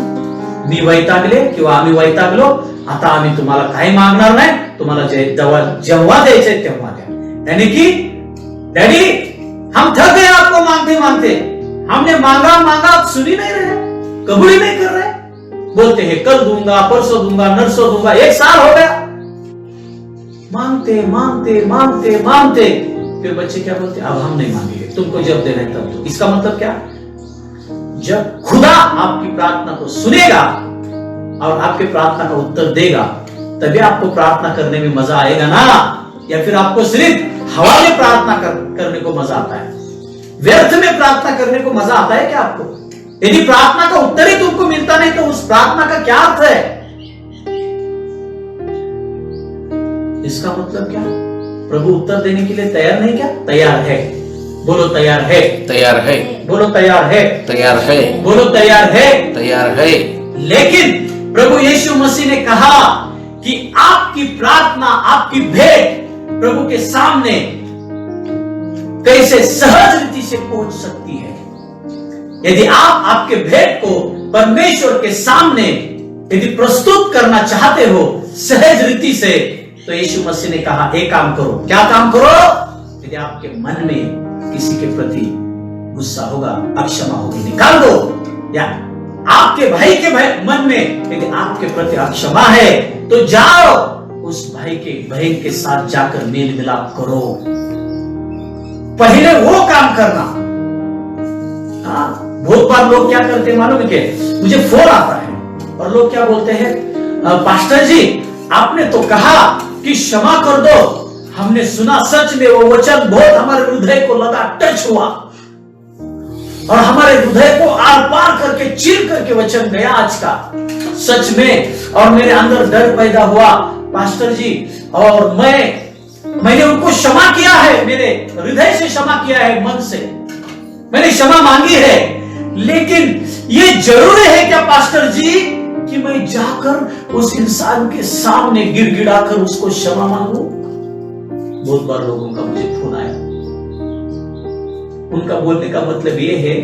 S1: मी वैतागले किंवा आम्ही वैतागलो, आता आम्ही तुम्हाला काही मागणार नाही, तुम्हाला जेव्हा द्यायचंय तेव्हा द्या। यानी कि डैडी हम थक गए आपको मांगते मांगते, हमने मांगा आप सुन ही नहीं रहे, कबूल ही नहीं कर रहे, बोलते हैं कल दूंगा, परसों दूंगा, नरसों दूंगा, 1 साल हो गया, मांगते मांगते मांगते मांगते, फिर बच्चे क्या बोलते? अब हम नहीं मांगेंगे, तुमको जब देना है तब दो। इसका मतलब क्या? जब खुदा आपकी प्रार्थना को सुनेगा और आपके प्रार्थना का उत्तर देगा, तभी आपको प्रार्थना करने में मजा आएगा ना, या फिर आपको सिर्फ हवा में प्रार्थना करने को मजा आता है? व्यर्थ में प्रार्थना करने को मजा आता है क्या आपको?
S2: यदि प्रार्थना का उत्तर ही तुमको मिलता नहीं तो उस प्रार्थना का क्या अर्थ है? इसका मतलब क्या? प्रभु उत्तर देने के लिए तैयार नहीं, क्या तैयार है? बोलो तैयार है।
S3: तैयार है।
S2: बोलो तैयार है।
S3: तैयार है।
S2: बोलो तैयार है।
S3: तैयार है।
S2: लेकिन प्रभु यीशु मसीह ने कहा कि आपकी प्रार्थना, आपकी भेंट प्रभु के सामने कैसे सहज रीति से पहुंच सकती है। यदि आप आपके भेंट को परमेश्वर के सामने यदि प्रस्तुत करना चाहते हो सहज रीति से, तो यीशु मसीह ने कहा एक काम करो। क्या काम करो? यदि आपके मन में किसी के प्रति गुस्सा होगा, अक्षमा होगी, निकाल दो। या आपके भाई के मन में यदि आपके प्रति अक्षमा है तो जाओ उस भाई के बहन के साथ जाकर मेल मिलाप करो। पहले वो काम करना। बहुत बार लोग क्या करते हैं मालूम है क्या? मुझे फोन आता है और लोग क्या बोलते हैं, पास्टर जी आपने तो कहा कि क्षमा कर दो, हमने सुना, सच में वो वचन बहुत हमारे हृदय को लगा, टच हुआ और हमारे हृदय को आर पार करके चीर करके वचन गया आज का, सच में। और मेरे अंदर डर पैदा हुआ पास्टर जी, और मैंने उनको क्षमा किया है, मेरे हृदय से क्षमा किया है, मन से मैंने क्षमा मांगी है। लेकिन ये जरूरी है क्या पास्टर जी कि मैं जाकर उस इंसान के सामने गिड़गिड़ाकर उसको क्षमा मांगू? बहुत बार लोगों का मुझे फोन आया, उनका बोलने का मतलब ये है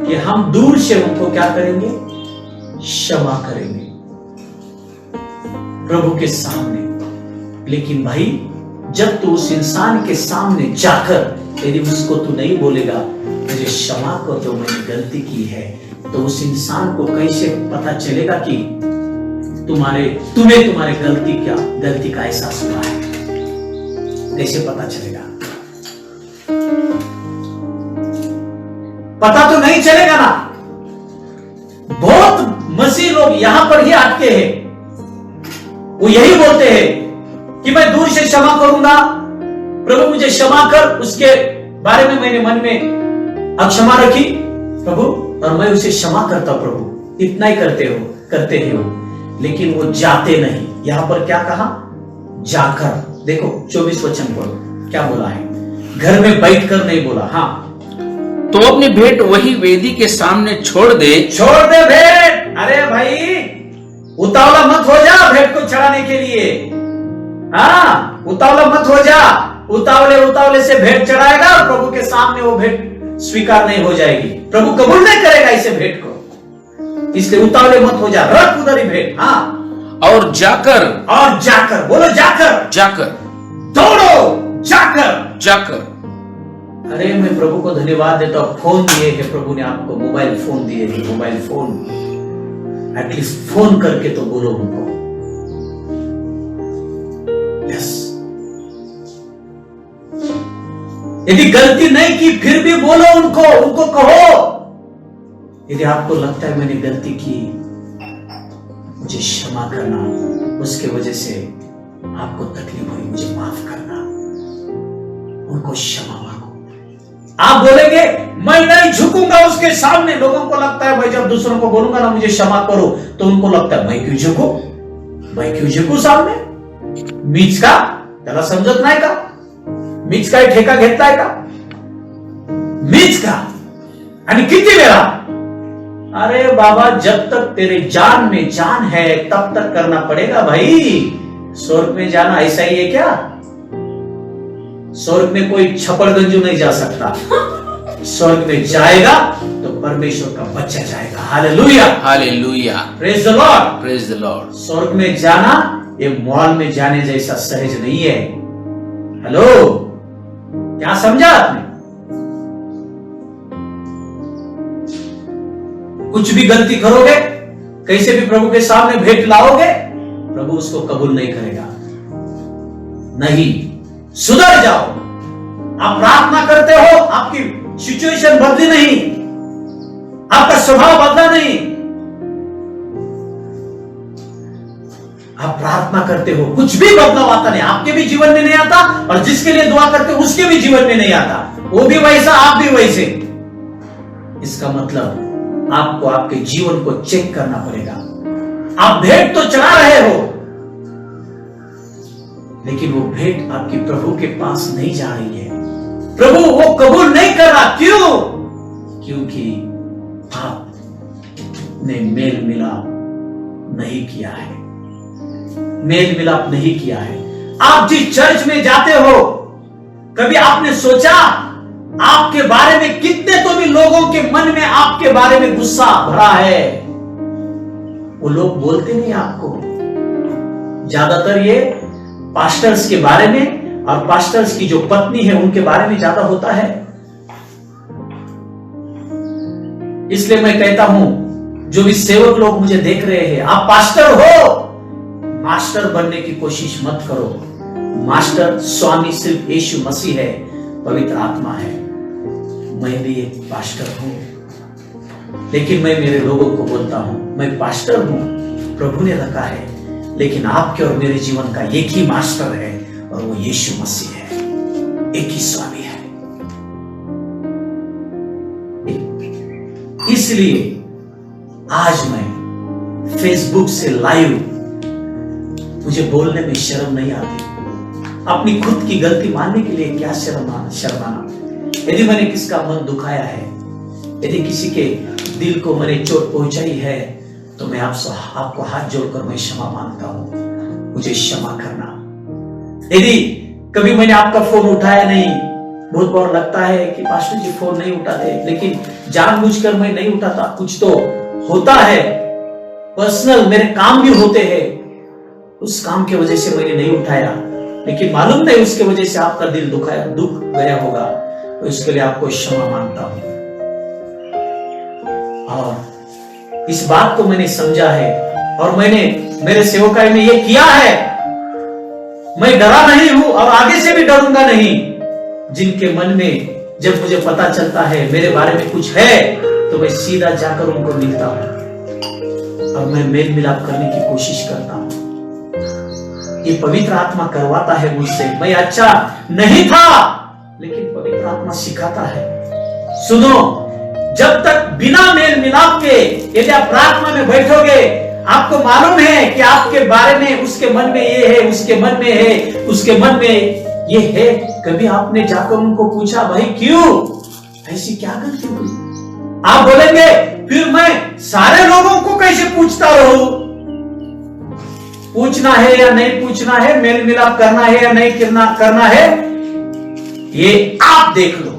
S2: कि हम दूर से उनको क्या करेंगे? क्षमा करेंगे प्रभु के सामने। लेकिन भाई जब तू उस इंसान के सामने जाकर यदि उसको तू नहीं बोलेगा मुझे क्षमा कर दो, मैंने गलती की है, तो उस इंसान को कैसे पता चलेगा कि तुम्हें तुम्हारे गलती का एहसास हुआ है? कैसे पता चलेगा? पता तो नहीं चलेगा ना। बहुत मसीह लोग यहां पर ही अटके हैं। वो यही बोलते हैं कि मैं दूर से क्षमा करूंगा, प्रभु मुझे क्षमा कर, उसके बारे में मैंने मन में अक्षमा रखी प्रभु और मैं उसे क्षमा करता प्रभु, इतना ही करते हैं वो, लेकिन वो जाते नहीं। यहां पर क्या कहा? जाकर। देखो 24 वचन पढ़ो क्या बोला है, घर में बैठकर नहीं बोला। हाँ,
S3: तो अपनी भेंट वही वेदी के सामने छोड़ दे
S2: भेंट। अरे भाई उतावला मत हो जा भेंट को चढ़ाने के लिए। हाँ, उतावला मत हो जा। उतावले से भेंट चढ़ाएगा और प्रभु के सामने वो भेंट स्वीकार नहीं हो जाएगी, प्रभु कबूल नहीं करेगा इसे भेंट को। इसलिए उतावले मत हो जा, रख उधर ही भेंट। हाँ, और जाकर बोलो जाकर दौड़ो जाकर। अरे मैं प्रभु को धन्यवाद देता हूं, फोन दिए है प्रभु ने आपको, मोबाइल फोन दिए है, मोबाइल फोन। एटलीस्ट फोन करके तो बोलो उनको। यस, यदि गलती नहीं की फिर भी बोलो उनको कहो। यदि आपको लगता है मैंने गलती की, मुझे क्षमा करना, उसके वजह से आपको तकलीफ हुई, मुझे माफ करना, उनको क्षमा मांगो। आप बोलेंगे मैं नहीं झुकूंगा उसके सामने। लोगों को लगता है भाई जब दूसरों को बोलूंगा ना मुझे क्षमा करो, तो उनको लगता है मैं क्यों झुकू सामने? मीच का त्याला समजत नाही का? मीच काय ठेका घेतलाय का? मीच का आणि किती वेळा? अरे बाबा जब तक तेरे जान में जान है तब तक करना पड़ेगा भाई। स्वर्ग में जाना ऐसा ही है क्या? स्वर्ग में कोई छपड़गंजू नहीं जा सकता। स्वर्ग में जाएगा तो परमेश्वर का बच्चा जाएगा। हालेलुया,
S3: हालेलुया,
S2: praise the Lord,
S3: praise the Lord.
S2: स्वर्ग में जाना ये मॉल में जाने जैसा सहज नहीं है। हेलो, क्या समझा आपने? कुछ भी गलती करोगे, कैसे भी प्रभु के सामने भेंट लाओगे, प्रभु उसको कबूल नहीं करेगा। नहीं, सुधर जाओ। आप प्रार्थना करते हो, आपकी सिचुएशन बदली नहीं, आपका स्वभाव बदला नहीं। आप प्रार्थना करते हो, कुछ भी बदलाव आता नहीं, आपके भी जीवन में नहीं आता और जिसके लिए दुआ करते हो उसके भी जीवन में नहीं आता। वो भी वैसा, आप भी वैसे। इसका मतलब आपको आपके जीवन को चेक करना पड़ेगा। आप भेंट तो चढ़ा रहे हो, लेकिन वो भेंट आपकी प्रभु के पास नहीं जा रही है। प्रभु वो कबूल नहीं कर रहा। क्यों? क्योंकि आपने मेल मिलाप नहीं किया है। मेल मिलाप नहीं किया है। आप जिस चर्च में जाते हो, कभी आपने सोचा आपके बारे में कितने तो भी लोगों के मन में आपके बारे में गुस्सा भरा है? वो लोग बोलते नहीं आपको। ज्यादातर ये पास्टर्स के बारे में और पास्टर्स की जो पत्नी है उनके बारे में ज्यादा होता है। इसलिए मैं कहता हूं, जो भी सेवक लोग मुझे देख रहे हैं, आप पास्टर हो, मास्टर बनने की कोशिश मत करो। मास्टर स्वामी सिर्फ यीशु मसीह है, पवित्र आत्मा है। मैं भी एक पास्टर हूं, लेकिन मैं मेरे लोगों को बोलता हूं, मैं पास्टर हूं, प्रभु ने रखा है, लेकिन आपके और मेरे जीवन का एक ही मास्टर है और वो यीशु मसीह है। एक ही स्वामी है। इसलिए आज मैं फेसबुक से लाइव, मुझे बोलने में शर्म नहीं आती। अपनी खुद की गलती मानने के लिए क्या शर्माना। यदि मैंने किसका मन दुखाया है, यदि किसी के दिल को मैंने चोट पहुंचाई है, तो मैं आपको हाथ जोड़कर मैं क्षमा मांगता हूं। मुझे क्षमा करना। यदि कभी मैंने आपका फोन उठाया नहीं, बहुत बार लगता है कि पास्टर जी फोन नहीं उठाते, लेकिन जानबूझकर मैं नहीं उठाता। कुछ तो होता है, पर्सनल मेरे काम भी होते हैं, उस काम की वजह से मैंने नहीं उठाया, लेकिन मालूम नहीं उसके वजह से आपका दिल दुख गया होगा, तो इसके लिए आपको क्षमा मांगता हूं। और इस बात को मैंने समझा है और मैंने मेरे सेवकाई में ये किया है। मैं डरा नहीं हूं और आगे से भी डरूंगा नहीं। जिनके मन में जब मुझे पता चलता है मेरे बारे में कुछ है, तो मैं सीधा जाकर उनको मिलता हूं और मैं मेल मिलाप करने की कोशिश करता हूं। ये पवित्र आत्मा करवाता है मुझसे। मैं अच्छा नहीं था, लेकिन पवित्र आत्मा सिखाता है। सुनो, जब तक बिना मेल मिलाप के यदि आप प्रार्थना में बैठोगे, आपको मालूम है कि आपके बारे में उसके मन में ये है, उसके मन में है, उसके मन में ये है। कभी आपने जाकर उनको पूछा, भाई क्यों ऐसी क्या गलती हुई? आप बोलेंगे फिर मैं सारे लोगों को कैसे पूछता रहूं? पूछना है या नहीं पूछना है, मेल मिलाप करना है या नहीं करना है, ये आप देख लो।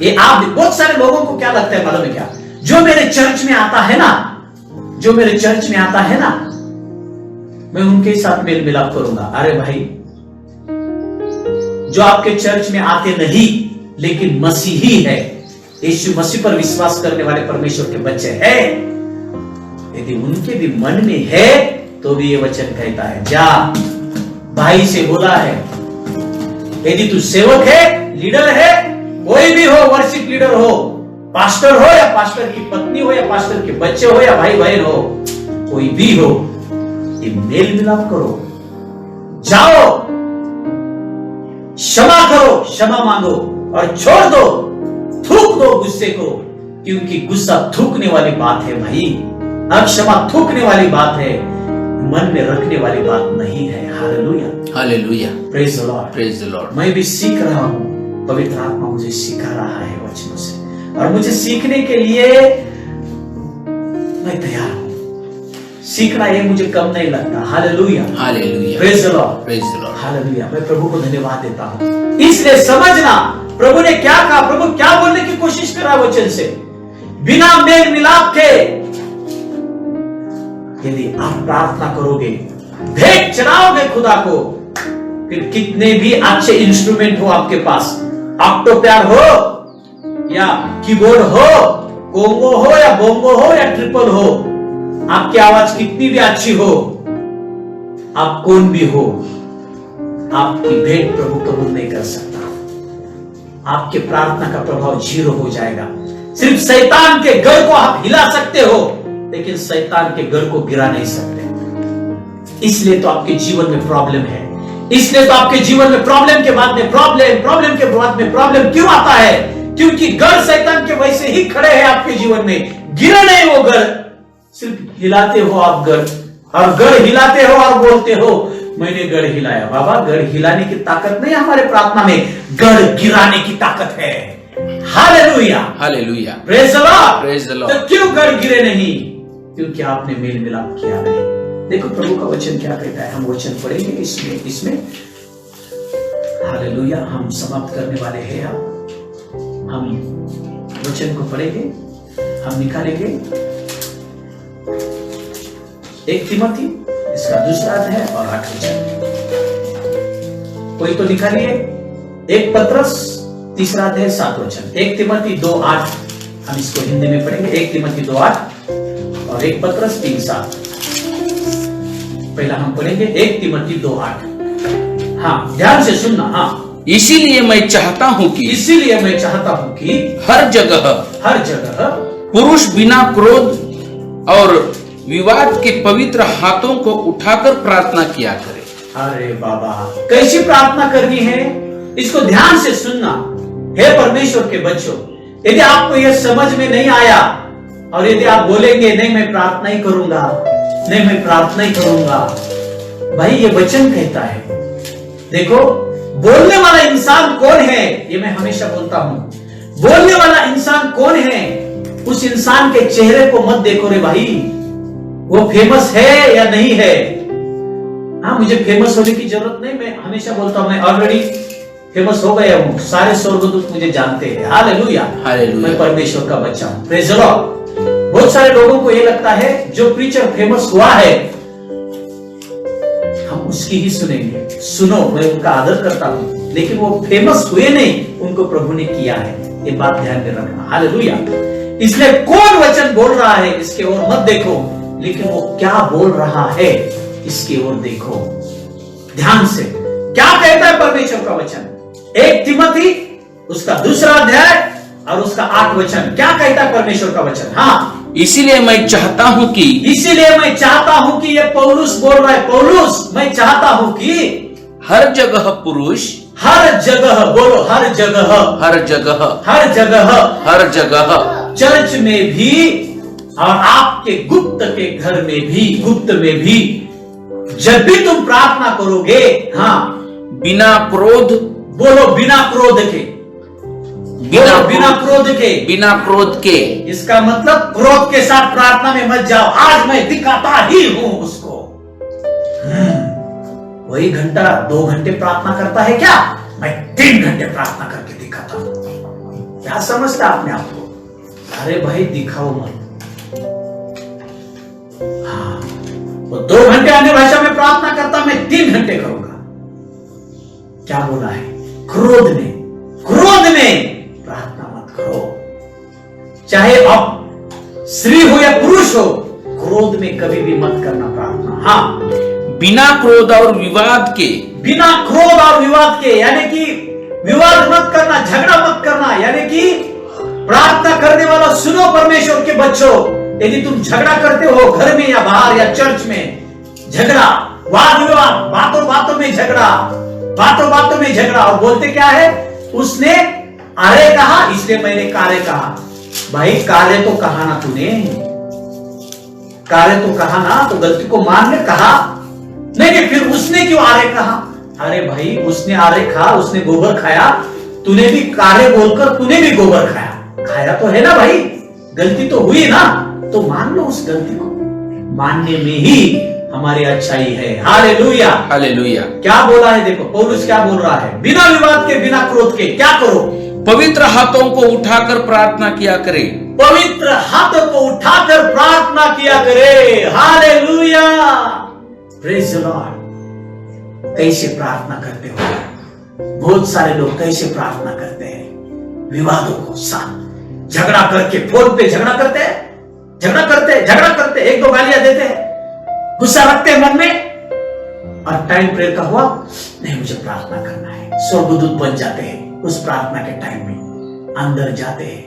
S2: ये आप बहुत सारे लोगों को क्या लगता है मालूम है क्या? जो मेरे चर्च में आता है ना, जो मेरे चर्च में आता है ना, मैं उनके साथ मेल मिलाप करूंगा। अरे भाई, जो आपके चर्च में आते नहीं लेकिन मसीही है, यीशु मसीह पर विश्वास करने वाले परमेश्वर के बच्चे हैं, यदि उनके भी मन में है, तो भी ये वचन कहता है, जा भाई से बोला है, यदि तू सेवक है, लीडर है, कोई भी हो, वर्शिप लीडर हो, पास्टर हो या पास्टर की पत्नी हो या पास्टर के बच्चे हो या भाई बहन हो, कोई भी हो, ये मेल मिलाप करो, जाओ, क्षमा करो, क्षमा मांगो और छोड़ दो, थूक दो गुस्से को, क्योंकि गुस्सा थूकने वाली बात है भाई। अक्षमा थूकने वाली बात है, मन में रखने वाली बात नहीं है। हालेलुया,
S3: हालेलुया,
S2: praise the Lord,
S3: praise the Lord.
S2: मैं भी सीख रहा हूं, पवित्र आत्मा मुझे सिखा रहा है वचनों से, और मुझे सीखने के लिए मैं तैयार हूं। सीखना ये मुझे कम नहीं लगता। हालेलुया,
S3: हालेलुया,
S2: praise the Lord,
S3: praise the Lord.
S2: Hallelujah. मैं प्रभु को धन्यवाद देता हूं। इसलिए समझना, प्रभु ने क्या कहा, प्रभु क्या बोलने की कोशिश करा वचन से, बिना मेल मिलाप के यदि आप प्रार्थना करोगे, भेंट चढ़ाओगे खुदा को, फिर कितने भी अच्छे इंस्ट्रूमेंट हो आपके पास, ऑक्टो प्यार हो या कीबोर्ड हो, कोंगो हो या बोंगो हो या ट्रिपल हो, आपकी आवाज कितनी भी अच्छी हो, आप कौन भी हो, आपकी भेंट प्रभु कबूल नहीं कर सकता। आपके प्रार्थना का प्रभाव जीरो हो जाएगा। सिर्फ शैतान के घर को आप हिला सकते हो, लेकिन शैतान के घर को गिरा नहीं सकते। इसलिए तो आपके जीवन में प्रॉब्लम है। इसलिए तो आपके जीवन में प्रॉब्लम के बाद में प्रॉब्लम, प्रॉब्लम के बाद में प्रॉब्लम क्यों आता है?
S1: क्योंकि गढ़ शैतान के वैसे ही खड़े हैं आपके जीवन में। गिरे नहीं वो गढ़, सिर्फ हिलाते हो आप गढ़, और गढ़ हिलाते हो और बोलते हो मैंने गढ़ हिलाया। बाबा, गढ़ हिलाने की ताकत नहीं हमारे प्रार्थना में, गढ़ गिराने की ताकत है। हालेलुया,
S3: हालेलुया,
S1: praise the Lord.
S3: Praise the Lord.
S1: तो क्यों गढ़ गिरे नहीं? क्योंकि आपने मेल मिलाप किया नहीं। देखो प्रभु का वचन क्या कहता है, हम वचन पढ़ेंगे इसमें हालेलुया। हम समाप्त करने वाले हैं। हम वचन को पढ़ेंगे, हम निकालेंगे 1 तिमोथी इसका 2 अध्याय और 8 वचन। कोई तो निकालिए 1 पत्रस 3 अध्याय 7 वचन। 1 तिमोथी 2:8 हम इसको हिंदी में पढ़ेंगे। 1 तिमोथी 2:8 और 1 पत्रस 3:7। पहला हम पढ़ेंगे 1 तिमोथी 2:8। हाँ, ध्यान से सुनना। हाँ,
S3: इसीलिए मैं चाहता हूं कि हर जगह पुरुष बिना क्रोध और विवाद के पवित्र हाथों को उठाकर प्रार्थना किया करे।
S1: अरे बाबा, कैसी प्रार्थना करनी है, इसको ध्यान से सुनना। हे परमेश्वर के बच्चों, यदि आपको यह समझ में नहीं आया और यदि आप बोलेंगे नहीं मैं प्रार्थना ही करूंगा, नहीं मैं प्रार्थना ही करूंगा, भाई ये वचन कहता है। देखो, बोलने वाला इंसान कौन है, ये मैं हमेशा बोलता हूं। बोलने वाला इंसान कौन है, उस इंसान के चेहरे को मत देखो रे भाई, वो फेमस है या नहीं है। हाँ, मुझे फेमस होने की जरूरत नहीं, मैं हमेशा बोलता हूं मैं ऑलरेडी फेमस हो गया हूं, सारे स्वर्गदूत मुझे जानते हैं। Hallelujah,
S3: hallelujah.
S1: मैं परमेश्वर का बच्चा हूं। Praise the Lord. बहुत सारे लोगों को यह लगता है जो प्रीचर फेमस हुआ है हम उसकी ही सुनेंगे। सुनो, मैं उनका आदर करता हूं, लेकिन वो फेमस हुए नहीं, उनको प्रभु ने किया है, ये बात ध्यान में रखना। हालेलुया। इसलिए कौन वचन बोल रहा है इसके ओर मत देखो, लेकिन वो क्या बोल रहा है इसकी ओर देखो ध्यान से। क्या कहता है परमेश्वर का वचन? 1 तिमोथी उसका 2 अध्याय और उसका 8 वचन। क्या कहता है परमेश्वर का वचन? हाँ,
S3: इसीलिए मैं चाहता हूं कि
S1: ये पौलुस बोल रहा है। पौलुस, मैं चाहता हूं कि
S3: हर जगह पुरुष,
S1: हर जगह, बोलो हर जगह,
S3: हर जगह,
S1: हर जगह,
S3: हर जगह,
S1: चर्च में भी और आपके गुप्त के घर में भी, गुप्त में भी, जब भी तुम प्रार्थना करोगे, हाँ,
S3: बिना क्रोध,
S1: बोलो बिना क्रोध के, बिना क्रोध के। इसका मतलब क्रोध के साथ प्रार्थना में मत जाओ। आज मैं दिखाता ही हूं उसको। वही घंटा 2 घंटे प्रार्थना करता है क्या? मैं 3 घंटे प्रार्थना करके दिखाता हूं। क्या समझता अपने आप को? अरे भाई, दिखाओ मत। हाँ, वो 2 घंटे अन्य भाषा में प्रार्थना करता, मैं 3 घंटे करूंगा। क्या बोला है? क्रोध में प्रार्थना मत करो। चाहे आप स्त्री हो या पुरुष हो, क्रोध में कभी भी मत करना प्रार्थना। हाँ,
S3: बिना क्रोध और विवाद के,
S1: यानी कि विवाद मत करना, झगड़ा मत करना। यानी कि प्रार्थना करने वाला सुनो परमेश्वर के बच्चों, यदि तुम झगड़ा करते हो घर में या बाहर या चर्च में, झगड़ा, वाद विवाद, बातों में झगड़ा, और बोलते क्या है? उसने आरे कहा इसलिए मैंने कारे कहा। भाई, कारे तो कहा ना तूने, तो गलती को मान ले, कहा नहीं, फिर उसने क्यों आरे कहा? अरे भाई, उसने आरे खा, उसने गोबर खाया, तूने भी कारे बोलकर तूने भी गोबर खाया तो है ना भाई, गलती तो हुई ना, तो मान लो उस गलती को। मानने में ही हमारी अच्छाई है। Hallelujah,
S3: hallelujah.
S1: क्या बोला है? देखो पौलुस क्या बोल रहा है? बिना विवाद के, बिना क्रोध के क्या करो?
S3: पवित्र हाथों को उठाकर प्रार्थना किया करे।
S1: पवित्र हाथों को उठाकर प्रार्थना किया करे। Hallelujah, praise the Lord. कैसे प्रार्थना करते हो? बहुत सारे लोग कैसे प्रार्थना करते हैं? विवादों को साथ झगड़ा करके, फोन पे झगड़ा करते, 1-2 गालियां देते हैं, गुस्सा रखते हैं मन में, और टाइम प्रेयर का हुआ, नहीं मुझे प्रार्थना करना है, स्वर्गदूत बन जाते हैं। उस प्रार्थना के टाइम में अंदर जाते हैं,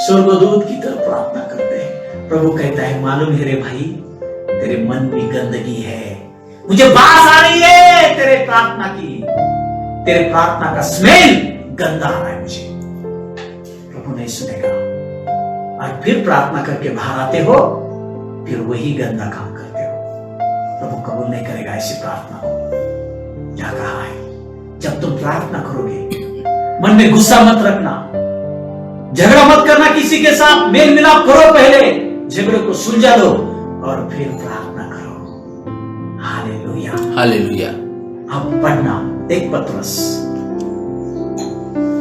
S1: स्वर्गदूत की तरफ प्रार्थना करते हैं। प्रभु कहता है, मालूम है रे भाई, तेरे मन में गंदगी है, मुझे बात आ रही है तेरे प्रार्थना की, तेरे प्रार्थना का स्मेल गंदा आ रहा है मुझे।
S2: प्रभु नहीं सुनेगा। और फिर प्रार्थना करके बाहर आते हो, फिर वही गंदा काम करते हो। प्रभु कबूल नहीं करेगा ऐसी प्रार्थना को। क्या कहा है? जब तुम प्रार्थना करोगे, मन में गुस्सा मत रखना, झगड़ा मत करना किसी के साथ, मेल मिलाप करो, पहले झगड़े को सुलझा लो और फिर प्रार्थना करो। Hallelujah,
S3: hallelujah.
S2: अब पढ़ना 1 पतरस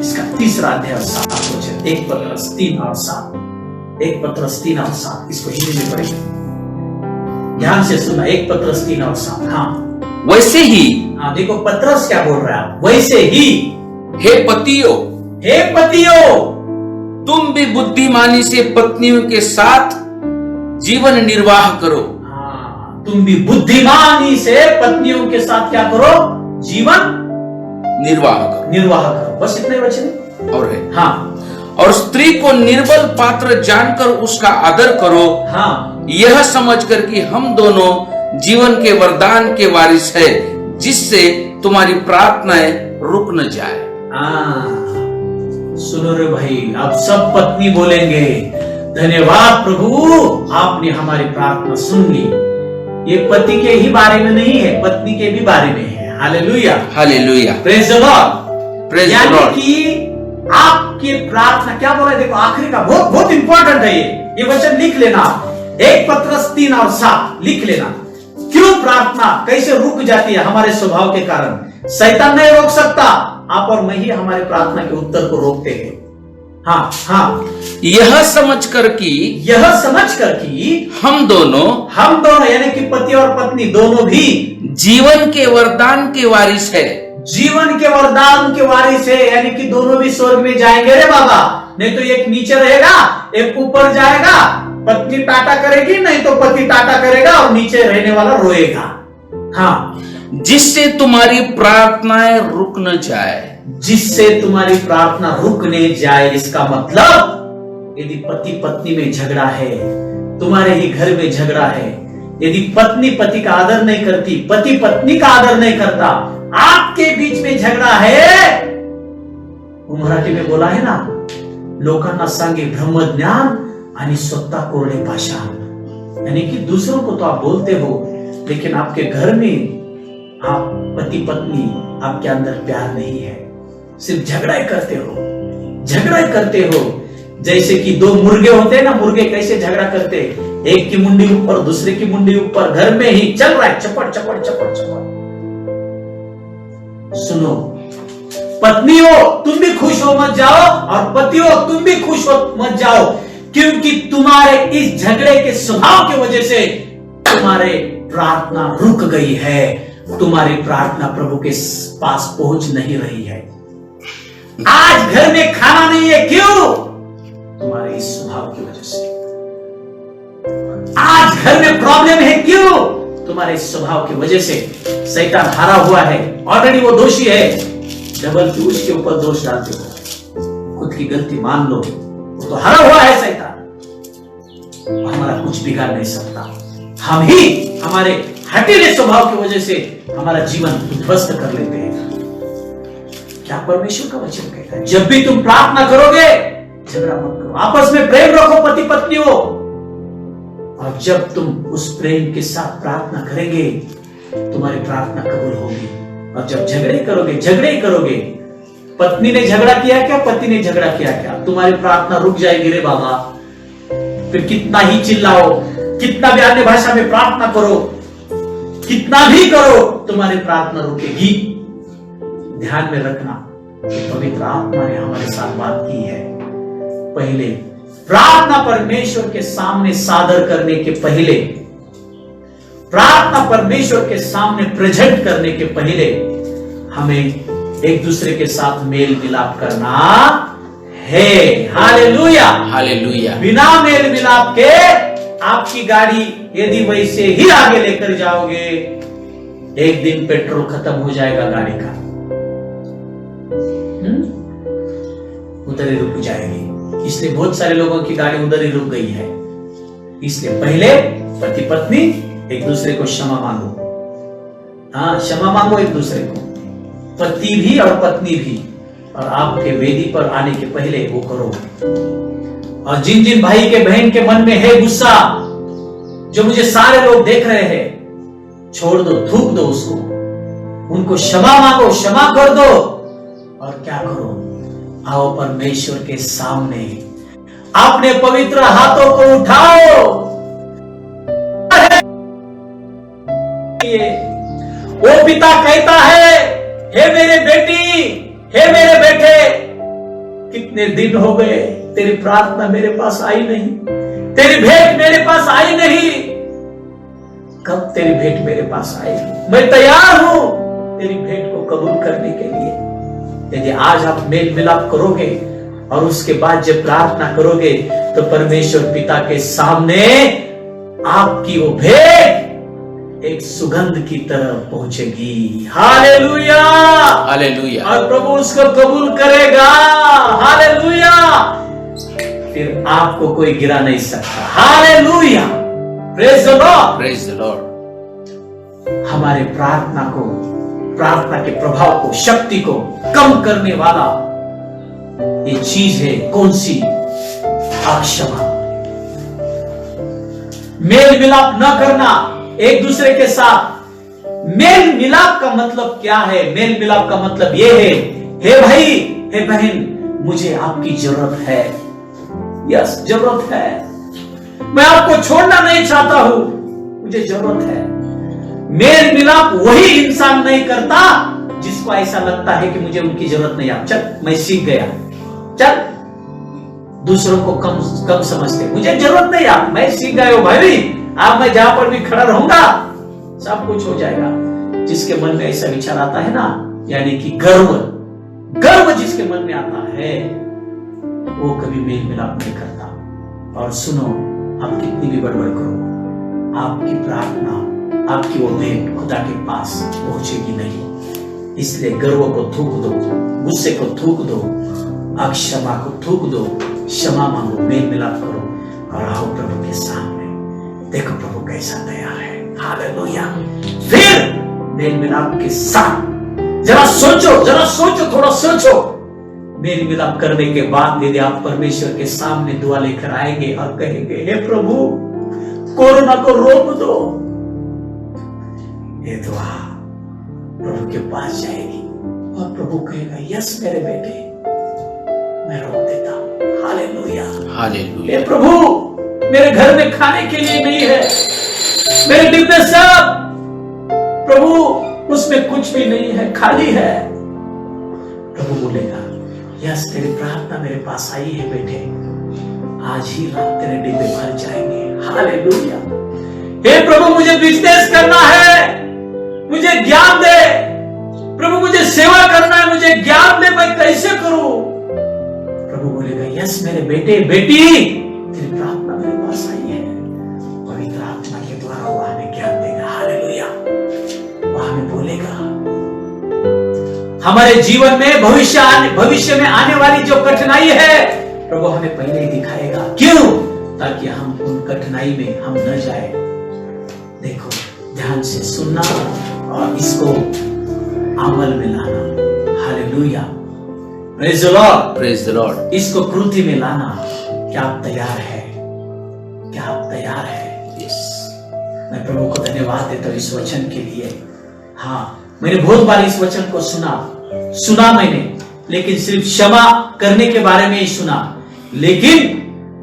S2: इसका 3रा अध्याय और 7 वचन। 1 पतरस 3 और 7। 1 पतरस 3 और 7, इसको हिंदी में पढ़ेंगे, ध्यान से सुनना। 1 पतरस 3 और 7। हाँ,
S3: वैसे ही,
S2: हाँ देखो पतरस क्या बोल रहा है, वैसे ही
S3: हे पतियों,
S2: हे पतियों,
S3: तुम भी बुद्धिमानी से पत्नियों के साथ जीवन निर्वाह करो।
S2: हाँ, तुम भी बुद्धिमानी से पत्नियों के साथ क्या करो? जीवन
S3: निर्वाह करो।
S2: निर्वाह करो। बस इतने वचन
S3: और है,
S2: हाँ,
S3: और स्त्री को निर्बल पात्र जानकर उसका आदर करो,
S2: हाँ,
S3: यह समझकर कि हम दोनों जीवन के वरदान के वारिस है, जिससे तुम्हारी प्रार्थनाएं रुक न जाए।
S2: सुनो रे भाई, अब सब पत्नी बोलेंगे, धन्यवाद प्रभु, आपने हमारी प्रार्थना सुन ली। ये पति के ही बारे में नहीं है, पत्नी के भी बारे में है। हालेलुया,
S3: हालेलुया,
S2: praise the Lord,
S3: praise the
S2: यानी
S3: लॉर्ड।
S2: कि आपकी प्रार्थना क्या बोला, देखो आखिरी का बहुत बहुत इंपॉर्टेंट है ये वचन लिख लेना। 1 पतरस 3 और 7 लिख लेना। क्यों प्रार्थना कैसे रुक जाती है? हमारे स्वभाव के कारण। शैतान नहीं रोक सकता, आप और मैं ही हमारे प्रार्थना के उत्तर को रोकते हैं। हाँ हाँ,
S3: यह समझकर कि हम दोनों
S2: यानी कि पति और पत्नी दोनों भी
S3: जीवन के वरदान के वारिस है।
S2: जीवन के वरदान के वारिस है, यानी कि दोनों भी स्वर्ग में जाएंगे रे बाबा। नहीं तो एक नीचे रहेगा, एक ऊपर जाएगा। पत्नी टाटा करेगी, नहीं तो पति टाटा करेगा और नीचे रहने वाला रोएगा। हाँ,
S3: जिससे तुम्हारी प्रार्थनाएं रुक न जाए।
S2: जिससे तुम्हारी प्रार्थना रुकने जाए, इसका मतलब यदि पति पत्नी में झगड़ा है, तुम्हारे ही घर में झगड़ा है, यदि पत्नी पति का आदर नहीं करती, पति पत्नी का आदर नहीं करता, आपके बीच में झगड़ा है, वो मराठी में बोला है ना, लोकांना सांगे ब्रह्मज्ञान आणि स्वतः कोरडे पाषाण। यानी कि दूसरों को तो आप बोलते हो, लेकिन आपके घर में आप पति पत्नी, आपके अंदर प्यार नहीं है, सिर्फ झगड़ा ही करते हो। जैसे कि 2 मुर्गे होते हैं ना, मुर्गे कैसे झगड़ा करते, एक की मुंडी ऊपर, दूसरे की मुंडी ऊपर, घर में ही चल रहा है, चपड़ चपड़ चपड़ चपड़। सुनो पत्नियों, तुम भी खुश हो मत जाओ, और पतियों तुम भी खुश हो मत जाओ, क्योंकि तुम्हारे इस झगड़े के स्वभाव की वजह से तुम्हारे प्रार्थना रुक गई है, तुम्हारी प्रार्थना प्रभु के पास पहुंच नहीं रही है। आज घर में खाना नहीं है, क्यों? तुम्हारे इस स्वभाव की वजह से। आज घर में प्रॉब्लम है, क्यों? तुम्हारे इस स्वभाव की वजह से। शैतान हारा हुआ है, ऑलरेडी वो दोषी है, डबल की उसके ऊपर दोष डालते हो। खुद की गलती मान लो, वो तो हारा हुआ है शैतान, हमारा कुछ बिगाड़ नहीं सकता। हम ही हमारे हठीले स्वभाव की वजह से हमारा जीवन उद्ध्वस्त कर लेते हैं। क्या परमेश्वर का वचन कहता है? जब भी तुम प्रार्थना करोगे, झगड़ा मत करो, आपस में प्रेम रखो पति पत्नी हो। और जब तुम उस प्रेम के साथ प्रार्थना करेंगे, तुम्हारी प्रार्थना कबूल होगी। और जब झगड़े करोगे, पत्नी ने झगड़ा किया क्या, पति ने झगड़ा किया क्या, तुम्हारी प्रार्थना रुक जाएगी रे बाबा। फिर कितना ही चिल्लाओ, कितना भी अन्य भाषा में प्रार्थना करो, कितना भी करो, तुम्हारी प्रार्थना रुकेगी। ध्यान में रखना, पवित्र आत्मा ने हमारे साथ बात की है। पहले प्रार्थना परमेश्वर के सामने सादर करने के पहले, प्रार्थना परमेश्वर के सामने प्रेजेंट करने के पहले, हमें एक दूसरे के साथ मेल मिलाप करना है। Hallelujah,
S3: hallelujah.
S2: बिना मेल मिलाप के आपकी गाड़ी यदि वैसे ही आगे लेकर जाओगे, एक दिन पेट्रोल खत्म हो जाएगा गाड़ी का, उधर ही रुक जाएगी। इसलिए बहुत सारे लोगों की गाड़ी उधर ही रुक गई है। इसलिए पहले पति पत्नी एक दूसरे को क्षमा मांगो। हाँ, क्षमा मांगो एक दूसरे को, पति भी और पत्नी भी।
S1: और आपके वेदी पर आने के पहले वो करो। और जिन जिन भाई के बहन के मन में है गुस्सा, जो मुझे सारे लोग देख रहे हैं, छोड़ दो, थूक दो उसको, उनको क्षमा मांगो, क्षमा कर दो। और क्या करो, आओ परमेश्वर के सामने अपने पवित्र हाथों को उठाओ। वो पिता कहता है, हे मेरे बेटी, हे मेरे बेटे, कितने दिन हो गए तेरी प्रार्थना मेरे पास आई नहीं, तेरी भेंट मेरे पास आई नहीं। कब तेरी भेंट मेरे पास आएगी? मैं तैयार हूं तेरी भेंट को कबूल करने के लिए। यदि आज आप मेल मिलाप करोगे और उसके बाद जब प्रार्थना करोगे तो परमेश्वर पिता के सामने आपकी वो भेंट एक सुगंध की तरह पहुंचेगी। Hallelujah,
S3: hallelujah.
S1: और प्रभु उसको कबूल करेगा। हालेलुया, फिर आपको कोई गिरा नहीं सकता। Hallelujah, praise the Lord,
S3: praise the Lord.
S1: हमारे प्रार्थना के प्रभाव को, शक्ति को कम करने वाला ये चीज है कौन सी? अक्षमा। मेल मिलाप न करना एक दूसरे के साथ। मेल मिलाप का मतलब क्या है? मेल मिलाप का मतलब यह है, हे भाई, हे बहन, मुझे आपकी जरूरत है। यस, जरूरत है। मैं आपको छोड़ना नहीं चाहता हूं, मुझे जरूरत है। मेल मिलाप वही इंसान नहीं करता जिसको ऐसा लगता है कि मुझे उनकी जरूरत नहीं। चल, मैं सीख गया, चल, दूसरों को कम समझते, मुझे जरूरत नहीं, आप, मैं सीख गया हूं भाई, आप, मैं जहां पर भी खड़ा रहूंगा सब कुछ हो जाएगा। जिसके मन में ऐसा विचार आता है ना, यानी कि गर्व जिसके मन में आता है, वो कभी मेल मिलाप नहीं करता। और सुनो, आप कितनी भी बड़बड़ करो, आपकी प्रार्थना, आपकी वो भेंट खुदा के पास पहुंचेगी नहीं। इसलिए गर्व को थूक दो, गुस्से को थूक दो, अक्षमा को थूक दो, क्षमा मांगो, मेल मिलाप करो और आओ प्रभु के सामने। देखो प्रभु कैसा तैयार है। हालेलुया। फिर मेल मिलाप के साथ जरा सोचो, थोड़ा सोचो। मेल मिलाप करने के बाद यदि आप परमेश्वर के सामने दुआ लेकर आएंगे और कहेंगे, हे प्रभु, कोरोना को रोक दो, ये दुआ प्रभु के पास जाएगी और प्रभु कहेगा, यस मेरे बेटे, मैं रोक देता हूं। Hallelujah,
S3: hallelujah.
S1: हे प्रभु, मेरे घर में खाने के लिए नहीं है, मेरे डिब्बे सब, प्रभु, उसमें कुछ भी नहीं है, खाली है। प्रभु बोलेगा, यस, तेरी प्रार्थना मेरे पास आई है बेटे, आज ही रात तेरे डिब्बे भर जाएंगे। हालेलुया। हे प्रभु, मुझे बिजनेस करना है, मुझे ज्ञान दे। प्रभु, मुझे सेवा करना है, मुझे ज्ञान दे, मैं कैसे करूं? प्रभु बोलेगा, यस मेरे बेटे, बेटी, तेरी प्रार्थना मेरे पास आई है, पवित्र आत्मा के द्वारा वो हमें ज्ञान देगा। हालेलुया। वो हमें बोलेगा, हमारे जीवन में भविष्य में आने वाली जो कठिनाई है, प्रभु हमें पहले ही दिखाएगा। क्यों? ताकि हम उन कठिनाई में हम न जाए। देखो, ध्यान से सुनना और इसको अमल में लाना। Hallelujah, praise the Lord,
S3: praise the Lord.
S1: इसको कृति में लाना। क्या आप तैयार है? क्या आप तैयार है?
S3: यस।
S1: मैं प्रभु को धन्यवाद देता हूं इस वचन के लिए। हाँ, मैंने बहुत बार इस वचन को सुना मैंने, लेकिन सिर्फ क्षमा करने के बारे में ही सुना। लेकिन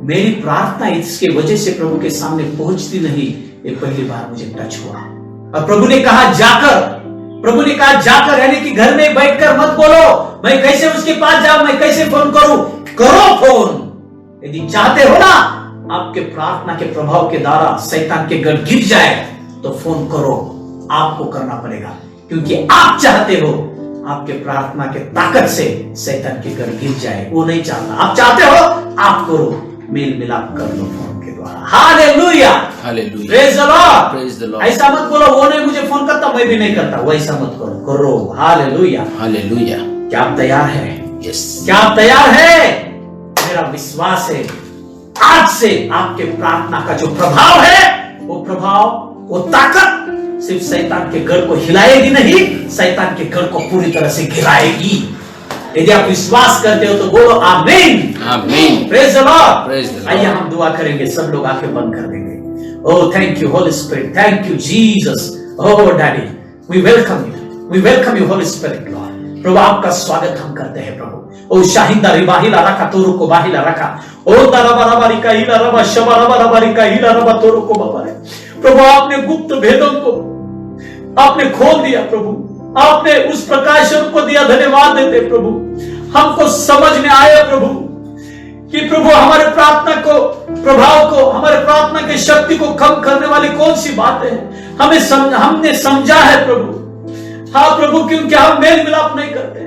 S1: मेरी प्रार्थना इसके वजह से प्रभु के सामने पहुंचती नहीं, ये पहली बार मुझे टच हुआ। और प्रभु ने कहा जाकर, यानी कि घर में बैठकर मत बोलो, मैं कैसे उसके पास जाऊं, मैं कैसे फोन करूं। करो फोन। यदि चाहते हो ना आपके प्रार्थना के प्रभाव के द्वारा शैतान के गढ़ गिर जाए, तो फोन करो। आपको करना पड़ेगा, क्योंकि आप चाहते हो आपके प्रार्थना के ताकत से शैतान के गढ़ गिर जाए। वो नहीं चाहता। आप चाहते हो, आप करो, मेल मिलाप कर लो फोन के द्वारा। हालेलुया,
S3: हालेलुया।
S1: Praise the Lord,
S3: praise the Lord.
S1: ऐसा मत बोलो, वो नहीं मुझे फोन करता, मैं भी नहीं करता, वैसा मत करो, करो। Hallelujah,
S3: hallelujah.
S1: क्या आप तैयार है?
S3: यस।
S1: क्या आप तैयार है? मेरा विश्वास है आज से आपके प्रार्थना का जो प्रभाव है, वो ताकत सिर्फ शैतान के गढ़ को हिलाएगी नहीं, शैतान के गढ़ को पूरी तरह से गिराएगी। यदि आप विश्वास करते हो तो बोलो आमीन।
S3: आमीन।
S1: Praise the Lord.
S3: Praise the Lord।
S1: आइए हम दुआ करेंगे, सब लोग आंखें बंद कर देंगे। Oh thank you Holy Spirit, thank you Jesus. Oh daddy we welcome you Holy Spirit Lord. प्रभु आपका स्वागत हम करते हैं प्रभु। ओ शाहिंदा रिबाहिला रखा तोरु को बाहिला रखा, ओ दरबा रबारी का हिला रबा शबा रबा रबारी का हिला रबा तोरु को बाबा है। प्रभु आपने गुप्त भेदों को आपने खोल दिया प्रभु, आपने उस प्रकाशन को दिया, धन्यवाद देते प्रभु। हमको समझ में आया प्रभु कि प्रभु हमारे प्रार्थना को प्रभाव को, हमारे प्रार्थना की शक्ति को कम करने वाली कौन सी बात है, हमने समझा है प्रभु। हाँ प्रभु, क्योंकि हम मेल मिलाप नहीं करते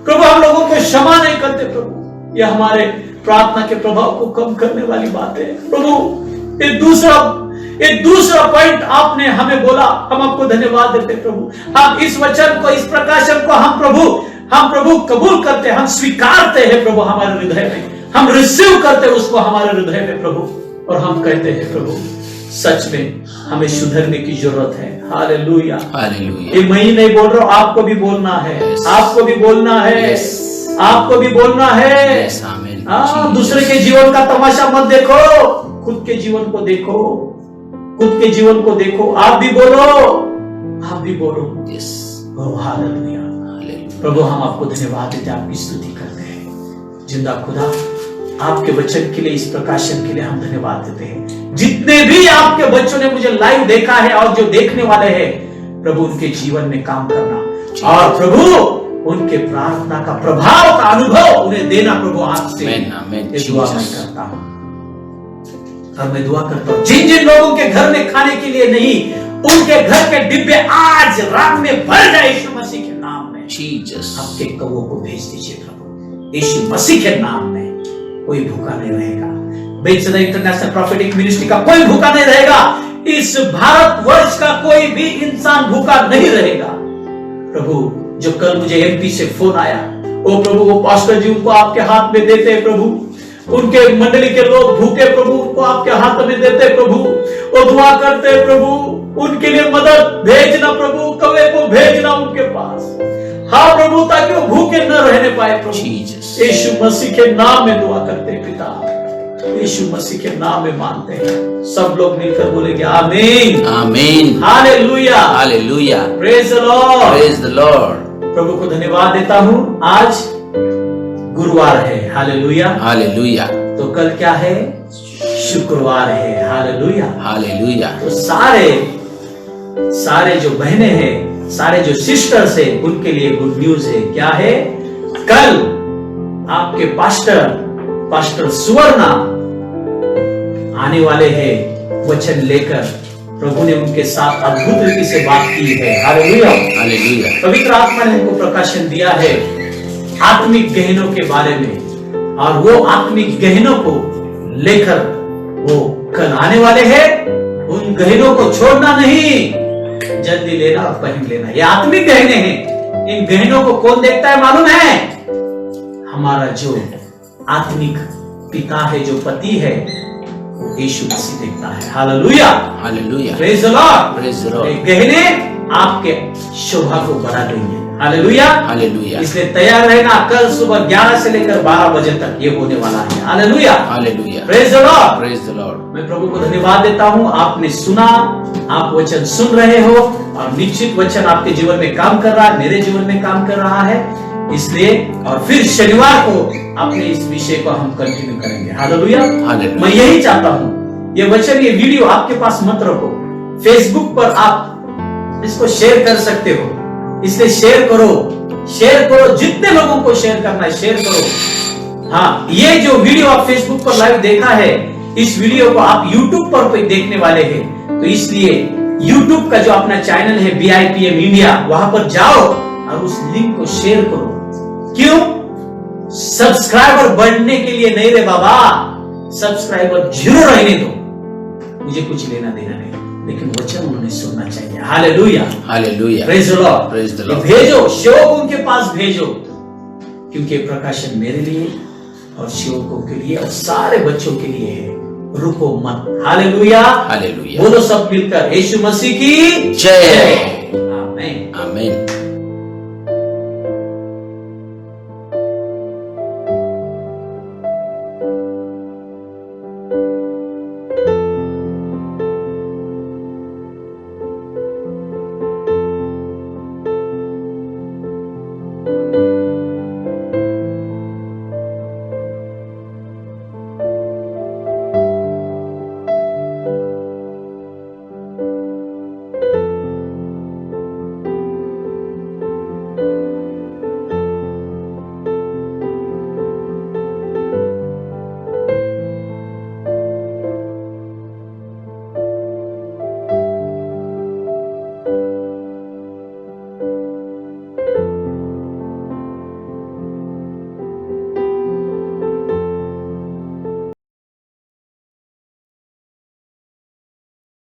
S1: प्रभु, हम लोगों को क्षमा नहीं करते प्रभु, यह हमारे प्रार्थना के प्रभाव को कम करने वाली बात है प्रभु। एक दूसरा पॉइंट आपने हमें बोला, हम आपको धन्यवाद देते प्रभु। हम इस वचन को, इस प्रकाशन को हम प्रभु कबूल करते, हम स्वीकारते हैं प्रभु हमारे हृदय में, हम रिसीव करते उसको हमारे हृदय में प्रभु, और हम कहते हैं प्रभु सच में हमें सुधरने की जरूरत है। Hallelujah hallelujah. ये मैं ही नहीं बोल रहा हूं, आपको भी बोलना है, आपको भी बोलना है, आपको भी बोलना है। दूसरे के जीवन का तमाशा मत देखो, खुद के जीवन को देखो, खुद के जीवन को देखो। आप भी बोलो, आप भी बोलो। हालेलुया। प्रभु हम आपको धन्यवाद देते, आपकी स्तुति करते हैं। जिंदा खुदा आपके वचन के लिए, इस प्रकाशन के लिए हम धन्यवाद देते हैं। जितने भी आपके बच्चों ने मुझे लाइव देखा है और जो देखने वाले हैं प्रभु, उनके जीवन में काम करना और प्रभु उनके प्रार्थना का प्रभाव का अनुभव उन्हें देना प्रभु, आपसे दुआ मैं करता हूं। और मैं दुआ करता हूं जिन जिन लोगों के घर में खाने के लिए नहीं, उनके घर के डिब्बे आज रात में भर जाए यीशु मसीह के नाम में। आपके कौवों को भेज दीजिए प्रभु, यीशु मसीह के नाम में। कोई भूखा नहीं रहेगा, बेचदा इंटरनेशनल प्रोफेटिक मिनिस्ट्री का कोई भूखा नहीं रहेगा, इस भारतवर्ष का कोई भी इंसान भूखा नहीं रहेगा प्रभु। जो कल मुझे एमपी से फोन आया, ओ प्रभु वो पास्टर जी उनको आपके हाथ में देते हैं प्रभु, उनके मंडली के लोग भूखे प्रभु, उनको आपके हाथ में देते प्रभु, वो दुआ करते प्रभु, उनके लिए मदद भेजना प्रभु, कौवे को भेजना उनके पास। हाँ प्रभु, ताकि वो भूखे न रहने पाए प्रभु। यीशु मसीह के नाम में दुआ करते हैं पिता, यीशु मसीह के नाम में मानते हैं। सब लोग मिलकर बोलेंगे आमीन आमीन हालेलुया हालेलुया। Praise the Lord, praise the Lord. प्रभु को धन्यवाद देता हूं। आज गुरुवार है, हालेलुया हालेलुया। तो कल क्या है? शुक्रवार है, हालेलुया हालेलुया। तो सारे जो बहनें हैं, सारे जो सिस्टर्स हैं, उनके लिए गुड न्यूज है। क्या है? कल आपके पास्टर सुवर्णा आने वाले हैं वचन लेकर। प्रभु ने उनके साथ अद्भुत रीति से बात की है, हालेलुया हालेलुया। पवित्र आत्मा ने उनको प्रकाशन दिया है आत्मिक गहनों के बारे में, और वो आत्मिक गहनों को लेकर वो कल आने वाले हैं। उन गहनों को छोड़ना नहीं, जल्दी लेना और पहन लेना। ये आत्मिक गहने हैं। इन गहनों को कौन देखता है मालूम है? हमारा जो आत्मिक पिता है, जो पति है, वो यीशु मसीह देखता है। हालेलुया हालेलुया। Praise the Lord, praise the Lord. गहने आपके शोभा को बढ़ा देंगे। Hallelujah hallelujah. इसलिए तैयार रहना, कल सुबह 11 से लेकर 12 बजे तक ये होने वाला है। हालेलुया हालेलुया। Praise the Lord, praise the Lord. मैं प्रभु को धन्यवाद देता हूँ। आपने सुना, आप वचन सुन रहे हो, और निश्चित वचन आपके जीवन में काम कर रहा है, मेरे जीवन में काम कर रहा है। इसलिए और फिर शनिवार को अपने इस विषय को हम कंटिन्यू करेंगे। Hallelujah hallelujah. मैं यही चाहता हूँ, ये वचन, ये वीडियो आपके पास मत रखो। फेसबुक पर आप इसको शेयर कर सकते हो, इसलिए शेयर करो, जितने लोगों को शेयर करना है शेयर करो। हाँ, ये जो वीडियो आप फेसबुक पर लाइव देखा है, इस वीडियो को आप यूट्यूब पर देखने वाले हैं, तो इसलिए यूट्यूब का जो अपना चैनल है BIPM इंडिया, वहां पर जाओ और उस लिंक को शेयर करो। क्यों? सब्सक्राइबर बढ़ने के लिए नहीं रे बाबा, सब्सक्राइबर 0 रहने दो, मुझे कुछ लेना देना नहीं, लेकिन वचन उन्होंने सुनना चाहिए। हालेलुया हालेलुया। Praise the Lord, praise the Lord. भेजो, सेवक उनके पास भेजो, क्योंकि प्रकाशन मेरे लिए और सेवकों के लिए और सारे बच्चों के लिए है। रुको मत। Hallelujah hallelujah. बोलो सब मिलकर, यीशु मसीह की जय।